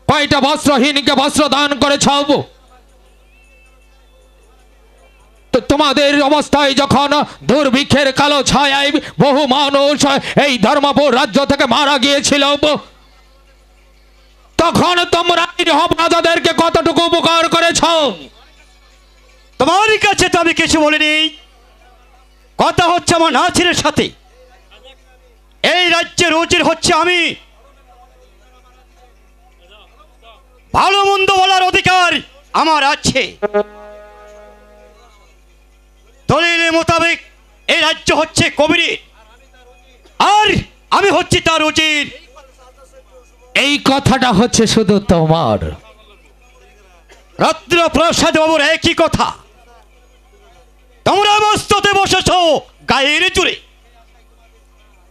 E: কয়টা বস্ত্রহীনকে বস্ত্র দান করেছ? তোমাদের অবস্থায় যখন দুর্ভিক্ষের কালো ছায়ায় বহু মানুষ এই ধর্মপুর রাজ্য থেকে মারা গিয়েছিল, তখন তোমরা প্রজাদেরকে কতটুকু উপকার করেছ?
A: তোমার কাছে তো আমি কিছু বলিনি। কথা হচ্ছে আমার নাছিরের সাথে। এই রাজ্যের উচিত হচ্ছে আমি। ভালো মন্দ বলার অধিকার আমার আছে। দলিল মোতাবেক এই রাজ্য হচ্ছে কবিরের, আর আমি হচ্ছি তার উচিত।
E: এই কথাটা হচ্ছে শুধু তোমার।
A: রত্ন প্রসাদ বাবুর একই কথা। তোমরা মস্ততে বসেছ গায়ের জুড়ে।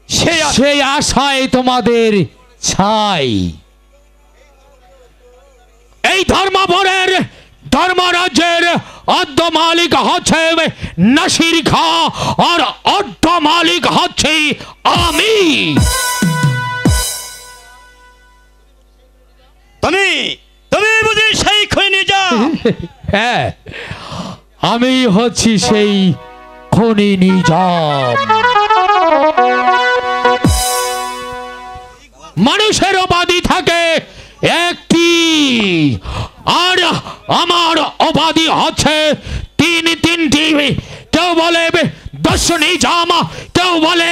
E: সেই আশায় তোমাদের ছাই। এই ধর্মপুরের ধর্মরাজ্যের অর্ধ মালিক হচ্ছে নাসির খা আর অর্ধ মালিক হচ্ছে আমি।
A: তুমি তুমি বুঝি সেই খনি যা?
E: হ্যাঁ, আমি হচ্ছি সেই খনি নিজাম। মানুষের উপাধি থাকে একটি, আর আমার উপাধি হচ্ছে তিনটি। কেউ বলে দর্শনী জামা, কেউ বলে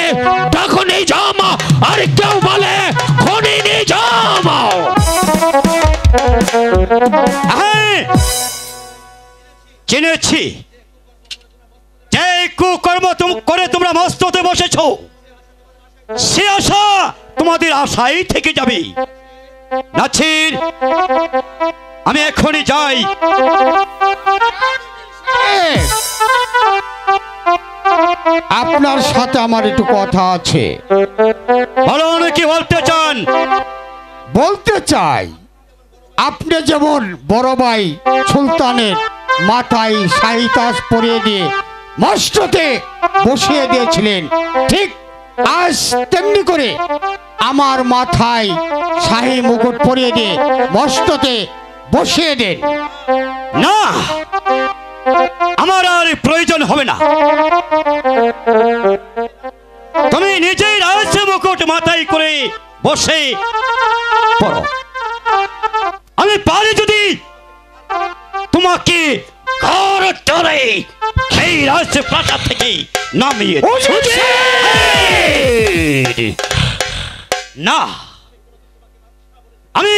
E: দখনি জামা, আর কেউ বলে খনি নিজাম।
A: চিনেছি, যে কুকর্ম করে তোমরা মস্ত হতে বসেছ, সে আশা তোমাদের আশাই থেকে যাবে। নাছির, আমি এখনই যাই।
H: আপনার সাথে আমার একটু কথা আছে।
A: বলুন, কি বলতে চান?
H: বলতে চাই, আপনি যেমন বড় ভাই সুলতানের মাথায় শাহী তাজ পরিয়ে দিয়ে মস্তকে বসিয়ে দিয়েছিলেন, ঠিক আজ তেমনি করে আমার মাথায় শাহী মুকুট পরিয়ে দিয়ে মস্তকে বসিয়ে দেন।
A: না, আমার আর প্রয়োজন হবে না। তুমি নিজেই রাজ মুকুট মাথায় করে বসে পড়ো। আমি পারি যদি তোমাকে ঘর ধরে এই রাজ্য প্রাসাদ থেকে নামিয়ে না, আমি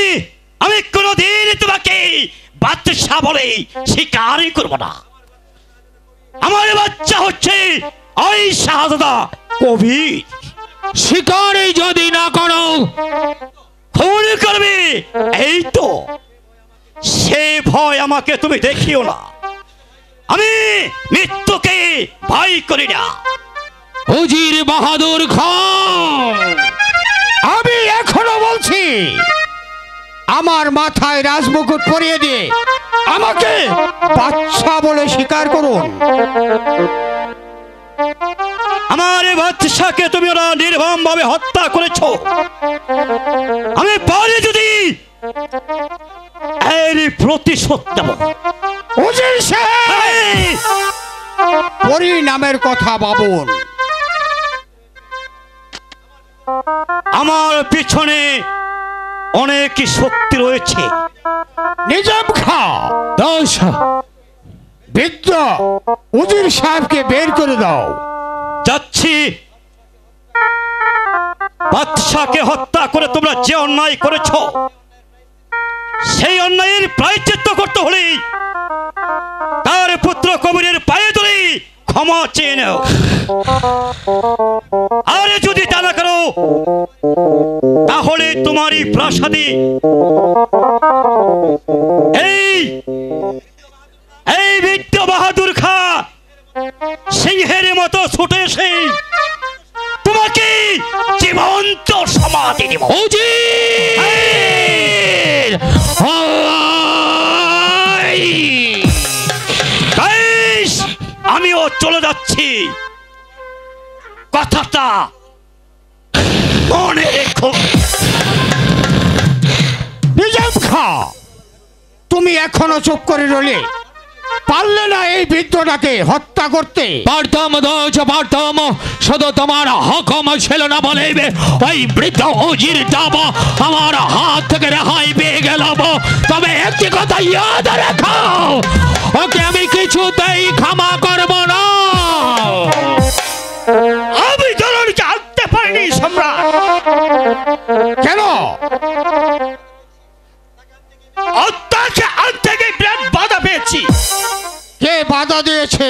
A: আমি কোনোদিন তোমাকে বাদশা বলে স্বীকারই করব না। আমার বাচ্চা হচ্ছে ওই শাহজাদা কবির।
E: স্বীকারই যদি না করো,
A: খুন করবে, এই তো সে ভয় আমাকে তুমি দেখিও না। আমি মৃত্যুকে ভয় করি না।
E: উজির বাহাদুর খান,
H: আমি এখনো বলছি, আমার মাথায় রাজমুকুট পরিয়ে দিয়ে আমাকে বাদশা বলে স্বীকার করুন।
A: আমার বাদশাকে তুমি ওরা নির্মম ভাবে হত্যা করেছ। আমি পারি যদি এর প্রতিশোধ দেব।
H: উজির সাহেব, পরিণামের কথা ভাবুন।
A: আমার পিছনে অনেক শক্তি রয়েছে।
H: নিজাম খা,
E: দোষ
H: বৃদ্ধ উজির সাহেবকে বের করে দাও।
A: যাচ্ছি। বাদশাকে হত্যা করে তোমরা যে অন্যায় করেছ, সেই অন্যায়ের প্রায়শ্চিত্ত করতে হলে তার পুত্র কবিরের পায়ে ধরে ক্ষমা চেয়ে নাও। আর যদি তা না করো, তাহলে তোমারই প্রাসাদে এই বৃদ্ধ বাহাদুর খা সিংহের মতো ছুটে এসে তোমাকে জীবন্ত সমাধি দেব। আমিও চলে যাচ্ছি, কথাটা মনে রেখো।
H: নিজাম খা, তুমি এখনো চুপ করে রইলে, পারলে না এই বৃদ্ধটাকে হত্যা করতে?
E: পারতাম দোষ, পারতাম, শুধু তোমার হুকুম ছিল না বলে ওই বৃদ্ধ উজির যাব আমার হাত থেকে রেহাই পেয়ে গেল। তবে একটি কথা ইয়াদ রাখো, ওকে আমি কিছুতেই ক্ষমা করব না।
A: আমি জননীকে আনতে পারিনি সম্রাট।
H: কেন?
A: তাকে আনতে গিয়ে বিরাট বাধা পেয়েছি।
H: কে বাধা দিয়েছে?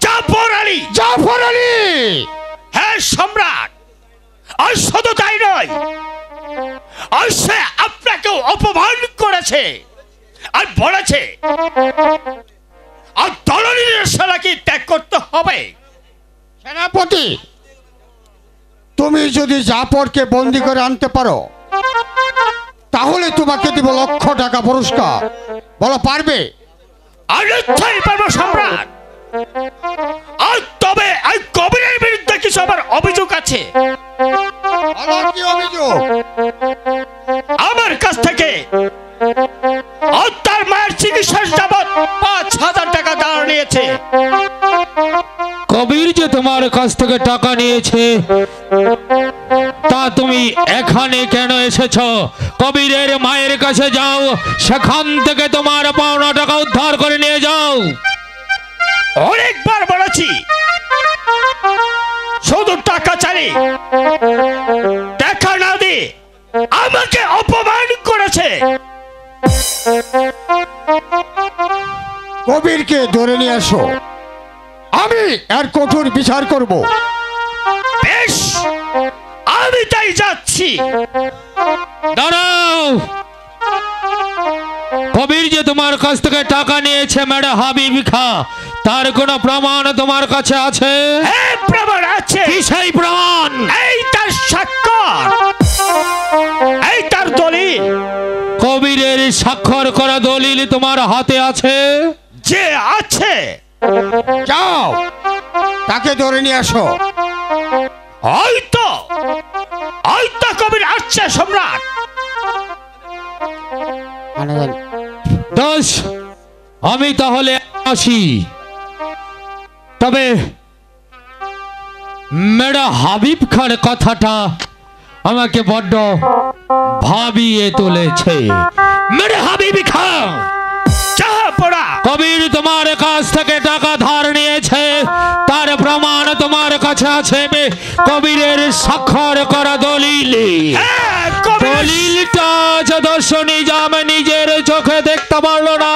A: জাফর আলী।
H: জাফর আলী?
A: হ্যাঁ সম্রাট, আর শুধু তাই নয়, আর সে আপনাকেও অপমান করেছে আর বলেছে আর দলনীর সেনাকে ত্যাগ করতে হবে।
H: সেনাপতি,
K: তুমি যদি জাফরকে বন্দি করে আনতে পারো তাহলে তোমাকে দিব 1,00,000 টাকা পুরস্কার। বলো পারবে?
A: নিশ্চয়ই পারবো সম্রাট। আর তবে এই কবিরের বিরুদ্ধে কিছু আমার অভিযোগ আছে।
K: আমার কি অভিযোগ?
A: আমার কাছ থেকে আর তার মায়ের চিকিৎসার যাবত 5,000 টাকা দাঁড় নিয়েছে।
E: কবির যে তোমার কাছ থেকে টাকা নিয়েছে তা তুমি এখানে কেন এসেছো? কবিরের মায়ের কাছে যাও, সেখান থেকে তোমার পাওনা টাকা উদ্ধার করে নিয়ে যাও।
A: অনেকবার বলেছি শুধু টাকা চাই, টাকা না দিয়ে আমাকে অপমান করেছে।
K: কবিরকে ধরে নিয়ে আসো, আমি এর কঠোর বিচার করব।
A: বেশ, আমি তাই যাচ্ছি।
E: দাঁড়াও, কবির যে তোমার কাছ থেকে টাকা নিয়েছে মেরে হাবিব খা, তার কোনো প্রমাণ তোমার কাছে আছে?
A: হ্যাঁ, প্রমাণ আছে।
E: কি সেই প্রমাণ?
A: এই তার স্বাক্ষর, এই তার দলিল।
E: কবিরের স্বাক্ষর করা দলিল তোমার হাতে আছে?
A: যে আছে।
K: যাও, তাকে ধরে নিয়ে আসো।
A: হয়তো কবির আসছে সম্রাট।
E: দোষ, আমি তাহলে আসি। তবে মেরা হাবিব খান কথাটা আমাকে বড্ড ভাবিয়ে তুলেছে। মেরে হাবিব খান কবির তোমার কাছ থেকে টাকা ধার নিয়েছে, তার প্রমাণ তোমার কাছে আছে। কবিরের স্বাক্ষর করা দলিল, দলিলটা যদর্শনী নিজাম নিজের চোখে দেখতে পারলো না,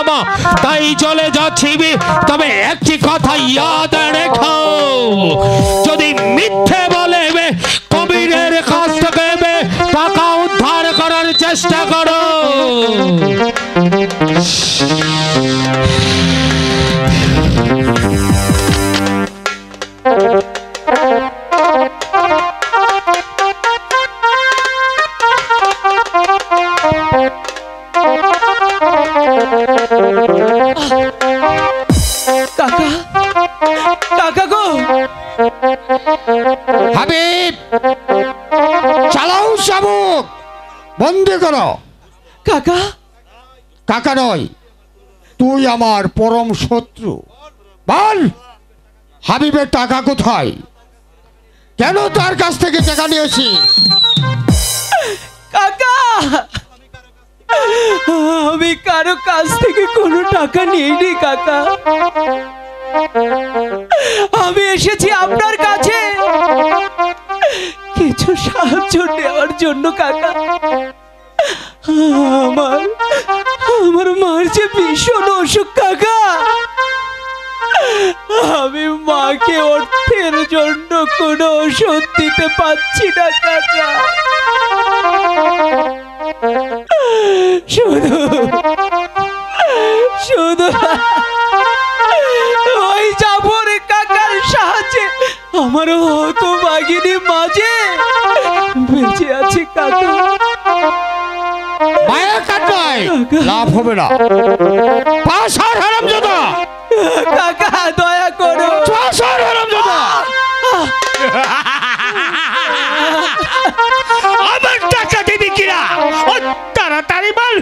E: তাই চলে যাচ্ছি। তবে একটি কথা ইয়াদ রেখো, যদি মিথ্যে বলে কবিরের কাছ থেকে টাকা উদ্ধার করার চেষ্টা করো।
C: কাকা, কাকা গো,
K: হাবিব, চালাও শাবুক, বন্দি করো।
C: কাকা,
K: কাকা নয়, তুই আমার পরম শত্রু। বল, হাবিবের টাকা কোথায়? কেন তার কাছ থেকে টাকা নিয়েছিস?
C: কাকা, আমি কারো কাছ থেকে কোনো টাকা নিইনি কাকা। আমি এসেছি আপনার কাছে কিছু সাহায্য নেওয়ার জন্য কাকা। আমার মার যে ভীষণ অসুখ কাকা, আমি মাকে অর্থের জন্য কোনো ওষুধ দিতে পারছি না কাকা। শুধু শুধু ওই জাফর কাকার সাহায্যে আমার হতভাগিনী মাঝে বেঁচে আছে কাকা।
K: মায়া কাটায় লাভ হবে না। পাশার হারামজাদা,
C: কাকা দয়া করো।
K: পাশার হারামজাদা,
A: আমার টাকা দিবি কিনা তাড়াতাড়ি বল।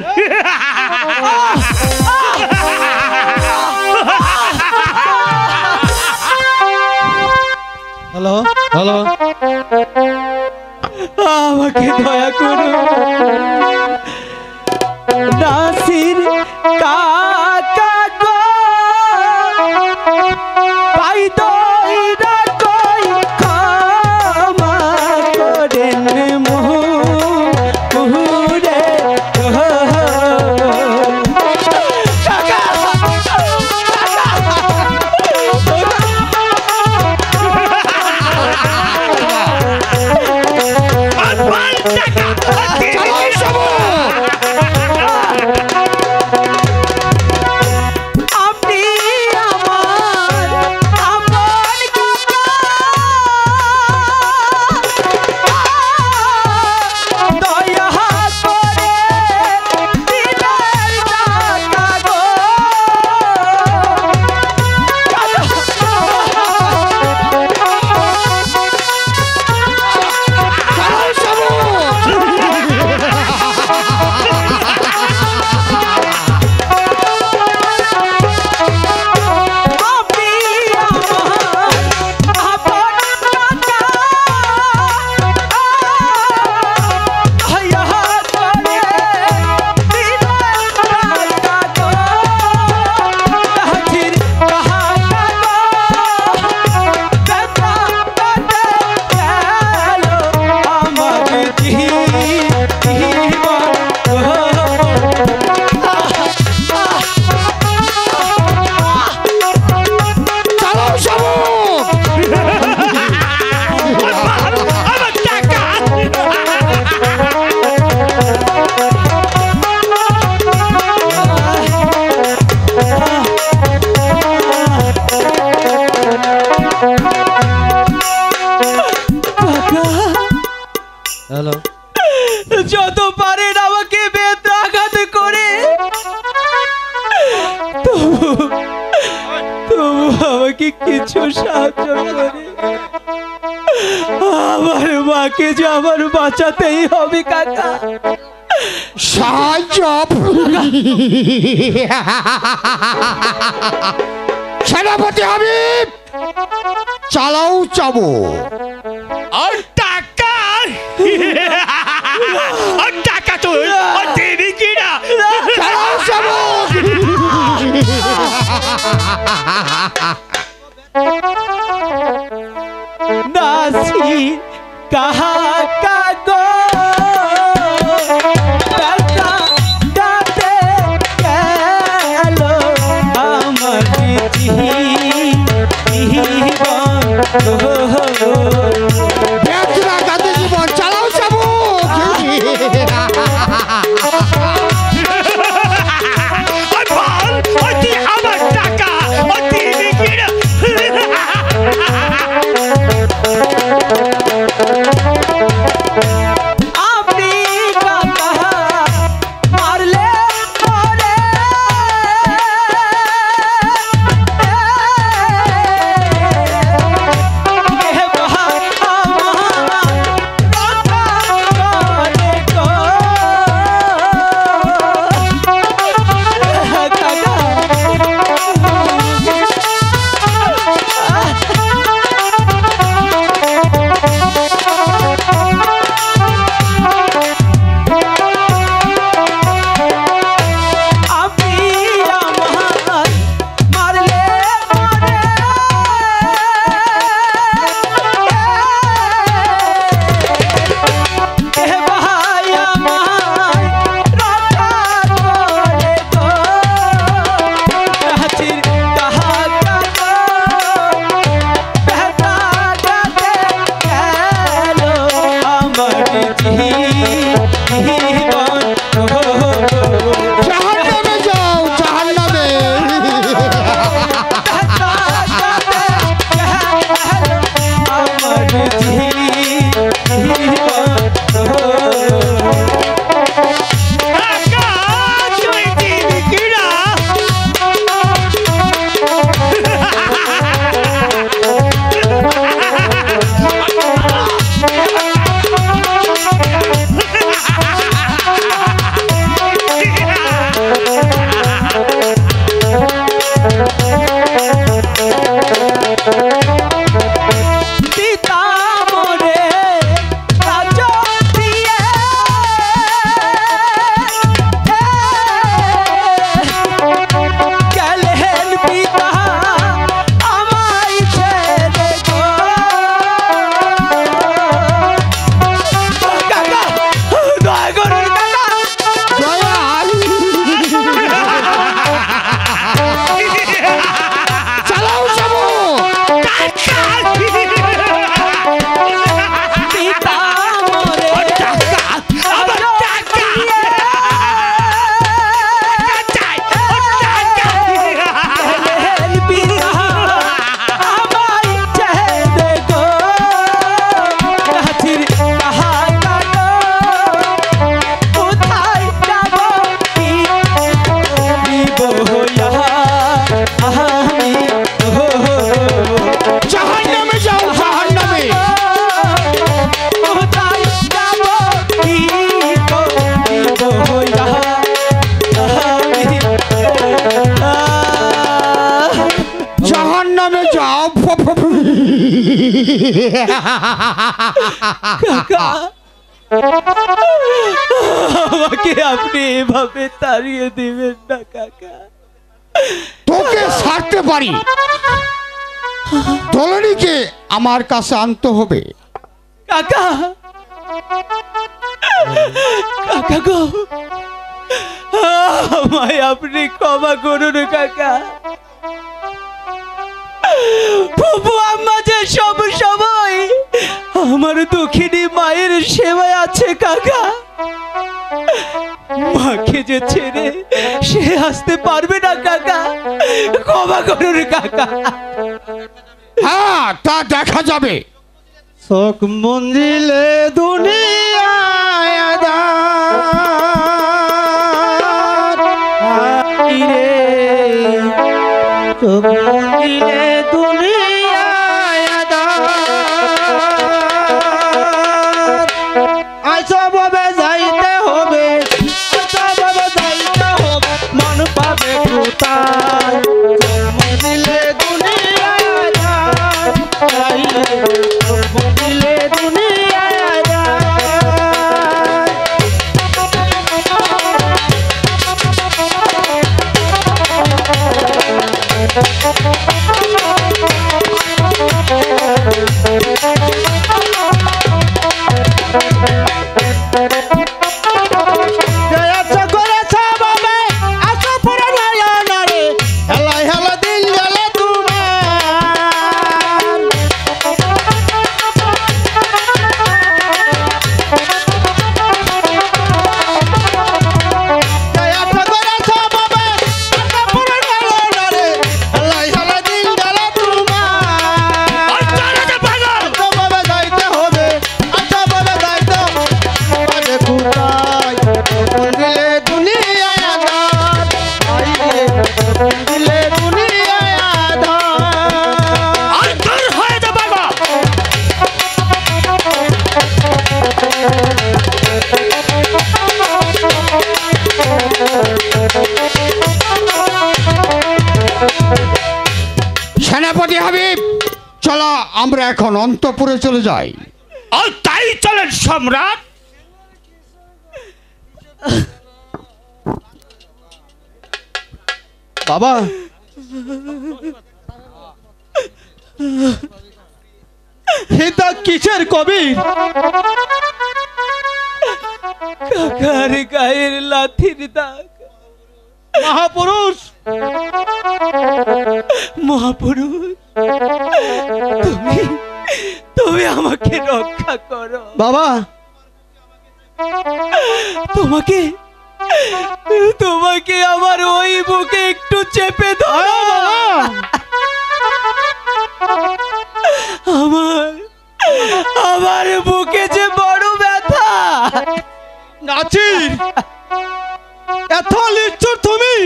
J: হ্যালো হ্যালো,
C: আমাকে দয়া করো। নাসির কাকা গো, পাই দইরা কই ক্ষমা করেন মুহুরে।
K: চালাও শামুক।
A: আমার টাকা
C: হ্যালো, যত পারেন আমাকে বেত্রাঘাত করে তবু আমাকে কিছু সাহায্য করে। আমার মাকে যে আমার বাঁচাতেই হবে কাকা।
K: সাহায্য সেনাপতি হাবিব, চালাও চাবো।
A: আর টাকা আর টাকা তো দেবি কিনা
K: চালাও চাবো।
C: नासी कहा कागो करता गाते गलो আমার জীবন
K: বেচরা গাতে জীবন, চালাও চাবো।
A: আমার টাকা দেবি কিনা
C: আপনি কাকা মারলে পরে কে বাবা
K: জাহান্নামে যাও, জাহান্নামে।
A: টাকা তুই দিবি কিনা
C: পিতা মরে রাজ দিয়ে গেলেন পিতা আমায় ছেড়ে গো। কাকা দয়া করুন কাকা।
K: দয়াল, চালাও চাবো।
C: পিতা মরে
A: আমার টাকা
C: গেলেন পিতা আমায় ছেড়ে গো। নাচির কাহা কাটো কোথায় যাব কি দিব আমি
K: জাহান্নামে যাও, জাহান্নামে।
C: কোথায় যাব কি দিব
K: জাহান্নামে যাও।
C: কাকা আমাকে আপনি এভাবে তাড়িয়ে দিবেন না কাকা।
K: তোকে ছাড়তে পারি, দলনীকে আমার কাছে আনতে হবে।
C: কাকা কাকা গো, আমায় আপনি ক্ষমা করুন কাকা। ফুফু আম্মা যে সব সময় আমার দক্ষিণী মায়ের সেবায় আছে কাকা, মাকে যে ছেড়ে সে আসতে পারবে না কাকা, ক্ষমা করুন কাকা।
K: হ্যাঁ, তা দেখা যাবে।
C: চোখ মন্দিলে দুনিয়ায় আধার, রে চোখ মন্দিলে দুনিয়ায় আধার, আইসা ভাবে যাইতে হবে, আইসা ভাবে যাইতে হবে, মন পাবে কোথায়? চোখ মন্দিলে দুনিয়ায় আধার, চোখ মন্দিলে দুনিয়ায় আধার।
K: সেনাপতি হাবিব, চলো আমরা এখন অন্তঃপুরে চলে যাই।
A: আর তাই চলেন সম্রাট।
C: বাবা, এটা কিসের কবি? কাকার গায়ের লাথির দাগ। মহাপুরুষ, মহাপুরুষ, তুমি তুমি আমাকে রক্ষা করো বাবা। তোমাকে তোমাকে আমার ওই বুকে একটু চেপে ধরো বাবা। আমার আমার বুকে যে বড় ব্যথা। নাচির, এত লিচ্ছুর তুমি?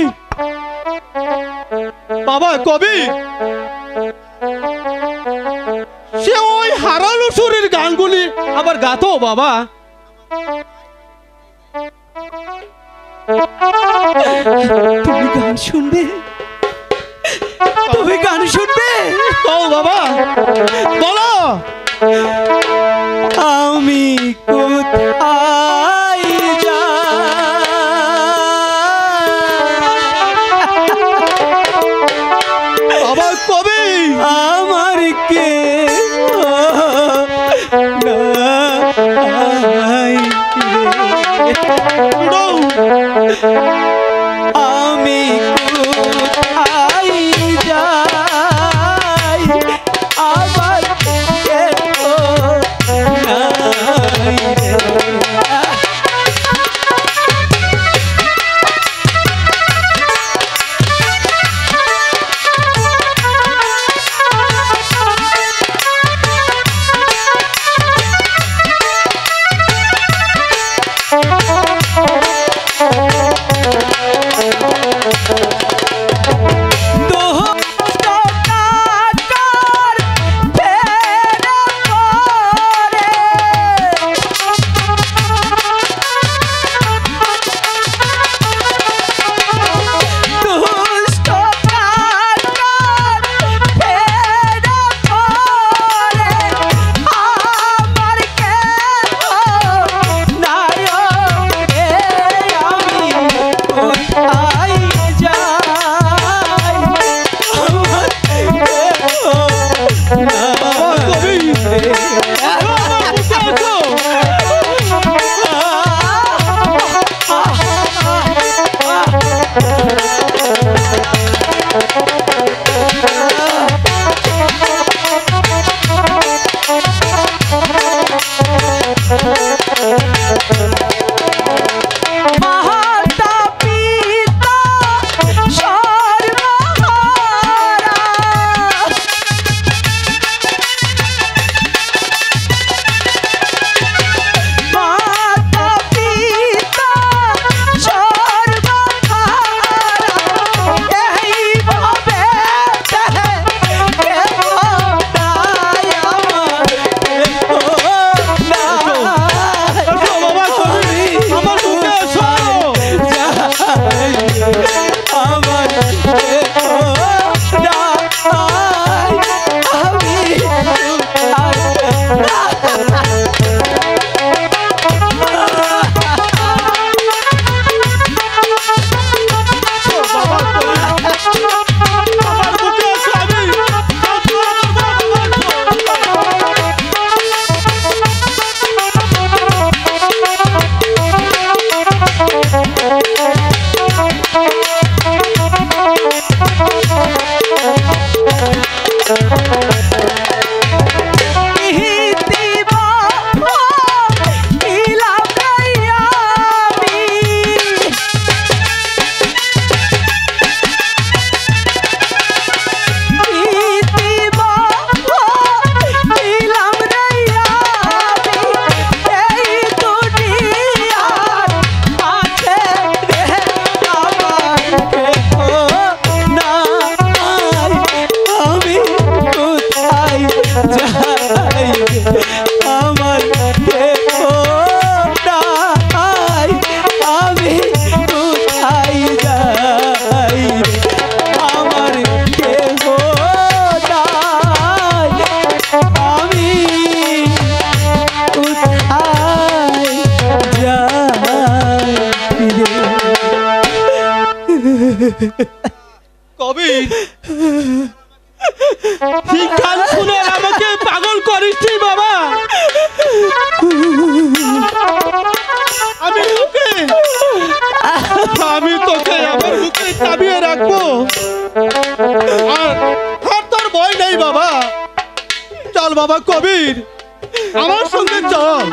C: বাবা কবি, সে ওই হারানো সুরের গানগুলি আবার গাতো বাবা। তুমি গান শুনবে? তুমি গান শুনবে? ও বাবা বলো। আমি কোথায় যাই বাবা কবি, আমার কে আমি কোথায় যাই, আমার কেউ নাই রে। কবির এই গান শুনে আমাকে পাগল করিস নি বাবা। আমি তোকে আমার বুকে চাবিয়ে রাখবো। আর তোর ভয় নেই বাবা। চল বাবা কবির, আমার সঙ্গে চল।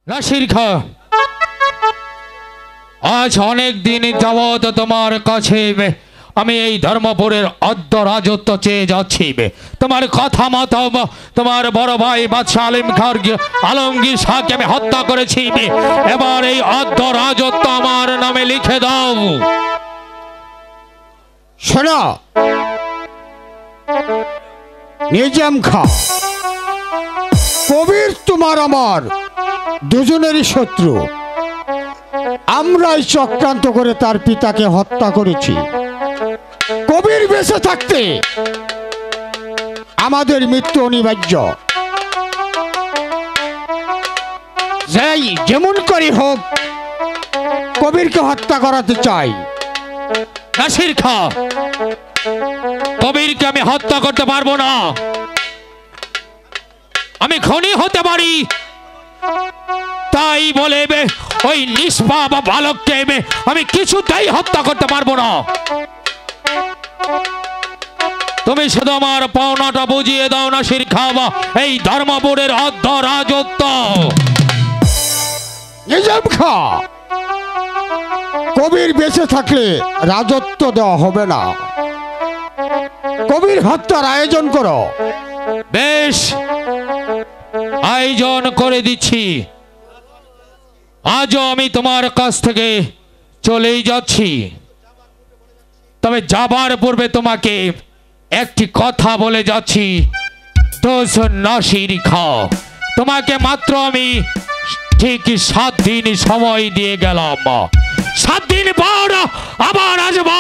E: নাসির খা, আজ অনেক দিন যাবত তোমার কাছে আমি এই ধর্মপুরের অর্ধ রাজত্ব চেয়ে যাচ্ছি। তোমার কথা মতো তোমার বড় ভাই বাদশাহ আলমগীর শাহকে আমি হত্যা করেছি। এবার এই অর্ধ রাজত্ব আমার নামে লিখে দাও।
K: শোনো নিজাম খা, কবির তোমার আমার দুজনেরই শত্রু। আমরাই চক্রান্ত করে তার পিতাকে হত্যা করেছি। কবির বেঁচে থাকতে আমাদের মৃত্যু অনিবার্য। যাই যেমন করে হোক কবিরকে হত্যা করাতে চাই।
E: নাসির খা, কবিরকে আমি হত্যা করতে পারবো না। আমি খনি হতে পারি, তাই বলে ওই নিষ্পাপ বালককে আমি কিছুতেই হত্যা করতে পারবো না। তুমি শুধু আমার পাওনাটা বুঝিয়ে দাও নাসির খা, এই ধর্মপুরের অর্ধ রাজত্ব।
K: নিজাম খা, কবির বেঁচে থাকলে রাজত্ব দেওয়া হবে না। কবির হত্যার আয়োজন করো।
E: বেশ, আয়োজন করে দিচ্ছি। আজও আমি তোমার কাছ থেকে চলেই যাচ্ছি, তবে যাবার পূর্বে তোমাকে একটি কথা বলে যাচ্ছি। দোষ নাসির খা, তোমাকে মাত্র আমি ঠিক 7 দিন সময় দিয়ে গেলাম। 7 দিন পর আবার আসবো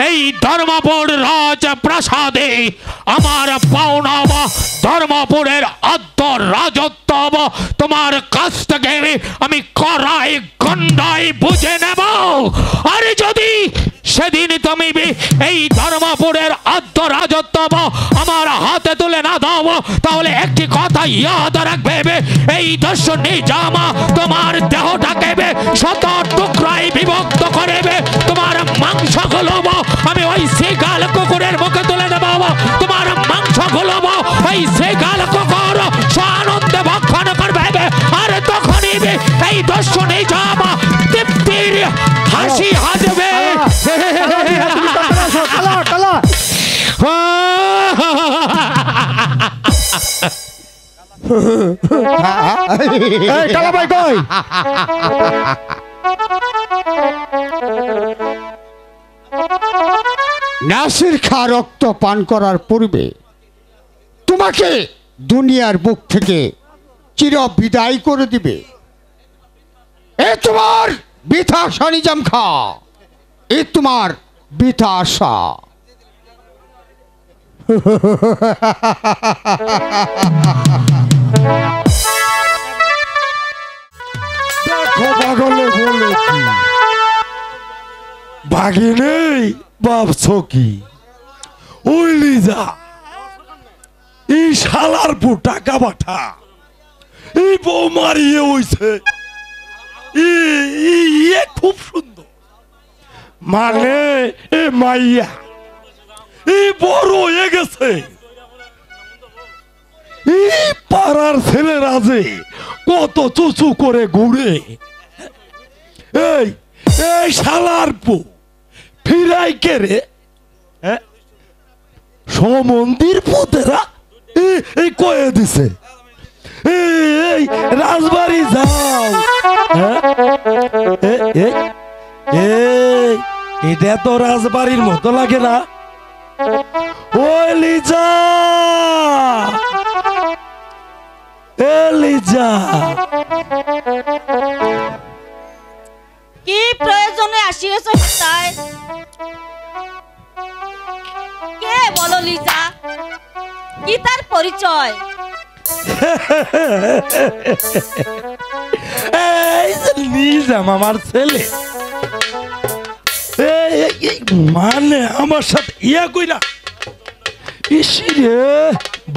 E: এই ধর্মপুর রাজপ্রাসাদে। আমার পাওনা ধর্মপুরের অর্ধ রাজত্ব তোমার কাছ থেকে আমি কড়াই গন্ডায় বুঝে নেব। আর যদি সেদিন তুমি এই ধর্মপুরের অর্ধ রাজত্ব আমার হাতে তুলে না দাও, তাহলে একটি কথা ইয়াদ রাখবে, এই দস্যু নিজাম তোমার দেহটাকে 7 টুকরায় বিভক্ত করে তোমার মাংসগুলো আমি ওই শিকাল কুকুরের মুখে তুলে দেব। তোমার মাংসগুলো ওই শিকাল কুকুর সানন্দে ভক্ষণ করবে। আর তখনই এই দস্যু নিজাম তৃপ্তির হাসি হাসবে।
K: নাসির খা রক্ত পান করার পূর্বে তোমাকে দুনিয়ার বুক থেকে চির বিদায় করে দিবে। এ তোমার বৃথা আশা নিজাম খা, এ তোমার বৃথা আশা।
J: দেখো পাগলে বলেছি, বাঘে নেই ভাবছো কি? ওই লিজা, এই শালার টাকা পাঠা, এই বউ মারিয়ে হইছে। খুব সুন্দর, মানে এ মাইয়া এই বড় হয়ে গেছে। এই পাড়ার ছেলেরা যে কত চুচু করে ঘুরে। এই এই শালার পু ফিরাই কে রে? সমন্দির পুতেরা এই কয়ে দিছে, এই রাজবাড়ি যাও। এটা তো রাজবাড়ির মতো লাগে না? ওই লিজা, লিজা,
F: কি প্রয়োজনে আসিয়েছ তাই? কে বলো লিজা, কি তার পরিচয়?
J: এই যে নিজাম আমার ছেলে, মানে আমার সাথে ইয়া কইরা ইসি রে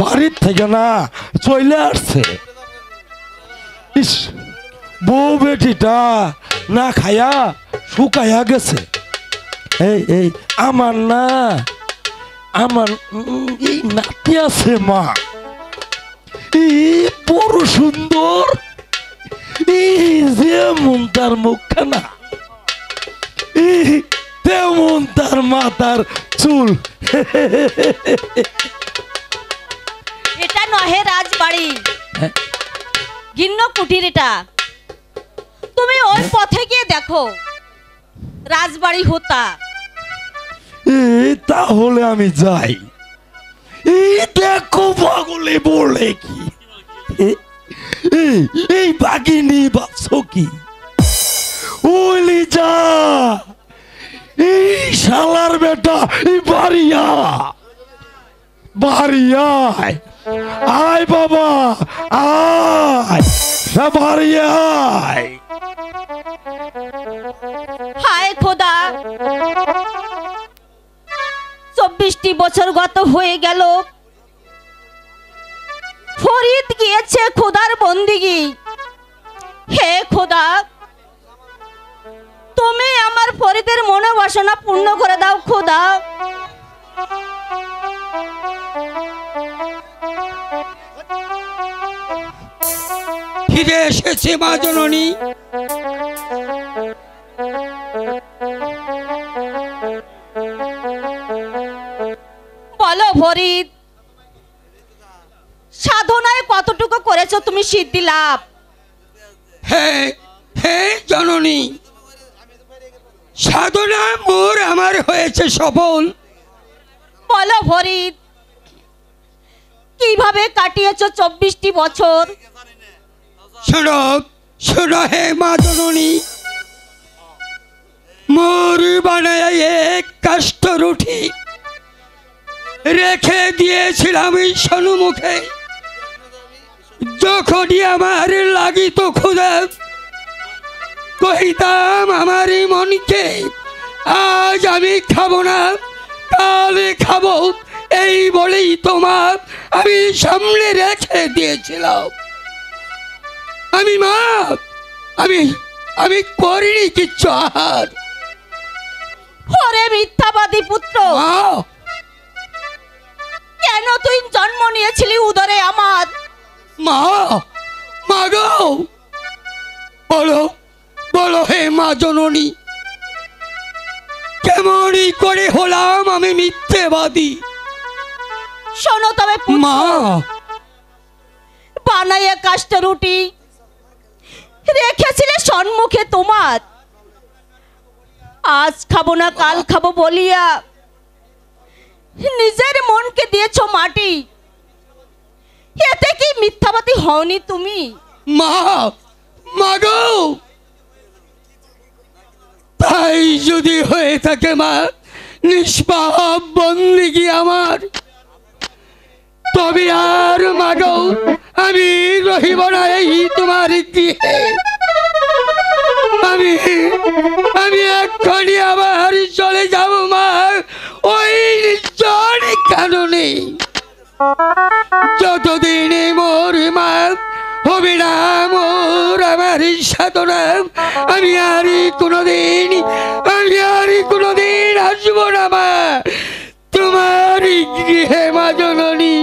J: বাড়ির থেকে না চলে আসছে। ইস বউ বেটিটা না খায়া শুকায়া গেছে। এই এই আমার না আমার এই নাতি আছে মা, এই বড় সুন্দর, এই যেমন তার মুখখানা তেমন তার মাথার চুল।
F: এটা নহে রাজবাড়ি, গিন্ন কুটির। এটা তুমি ওই পথে গিয়ে দেখো, রাজবাড়ি হতা।
J: তাহলে আমি যাই। এই দেখো পাগলে বলে কি, এই বাগিনী ভাবছো কি? ওলি যা এই শালার বেটা, এই বাড়িয়া বাড়িয়ায় আয় বাবা আয়, বাড়িয়ায়।
F: হায় খোদা, 24টি বছর গত হয়ে গেল, ফরিদ গিয়েছে খোদার বন্দিগি। হে খোদা, তুমি আমার ফরিদের মনোবাসনা পূর্ণ করে দাও খোদা।
B: ফিরে এসেছে মা জননী।
F: বলো ফরিদ, সাধনায় কতটুকু করেছো তুমি সিদ্ধি লাভ?
B: হ্যাঁ হ্যাঁ জননী, সাধনা মোর আমার হয়েছে সফল।
F: বলো ফরিদ, কিভাবে কাটিয়েছো 24টি বছর?
B: শোনো শোনো হে মা জননী, মোর বানায় এক কাষ্ঠ রুটি রেখে দিয়েছিলাম সন্মুখে। যখনই আমার লাগিত ক্ষুধা, কহিতাম আমার মনকে আজ আমি খাবো না, কালে খাবো, এই বলেই তোমার আমি সামনে রেখে দিয়েছিলাম। আমি মা আমি করিনি কিচ্ছু আহার।
F: ওরে মিথ্যাবাদী পুত্র, কেন তুই জন্ম নিয়েছিলি উদরে আমার?
B: মা মা গো, বলো বলো হে মা জননী, কেমনই করে হলাম আমি মিথ্যেবাদী?
F: শোনো তবে
B: মা,
F: বানাইয়া কাষ্ঠ রুটি রেখেছিলে সম্মুখে তোমার, আজ খাবো না কাল খাবো বলিয়া নিজের মনকে দিয়েছো মাটি। এতে কি মিথ্যাবাদী হওনি তুমি?
B: মা মা গো, তাই যদি হয়ে থাকে মা নিষ্পাপ বন্দিগি আমার, তবে আর মা গো আমি রহিব না এই তোমার গৃহে। আমি এক্ষুনি আবার চলে যাব মা ওই নির্জন কারণে। যতদিন মোর মা হবে না মোর আমার সাধনা, আমি আর কোনোদিন আসবো না মা তোমার গৃহে মা জননী।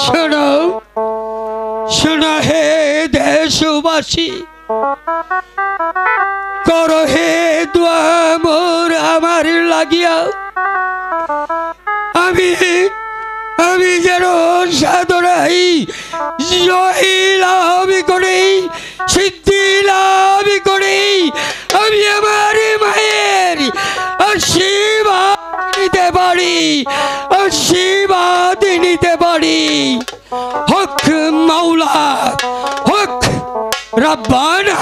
B: শোনো শোনো হে দেশবাসী, করো হে দোয়া মোর আমার লাগিয়া, আমি যেন সাধনাই জয় লাভ করি, সিদ্ধি লাভ করি, আমি আমার মায়ের আশীর্বাদ নিতে পারি, আশীর্বাদ নিতে পারি। হক মাওলা, হক রব্বানা।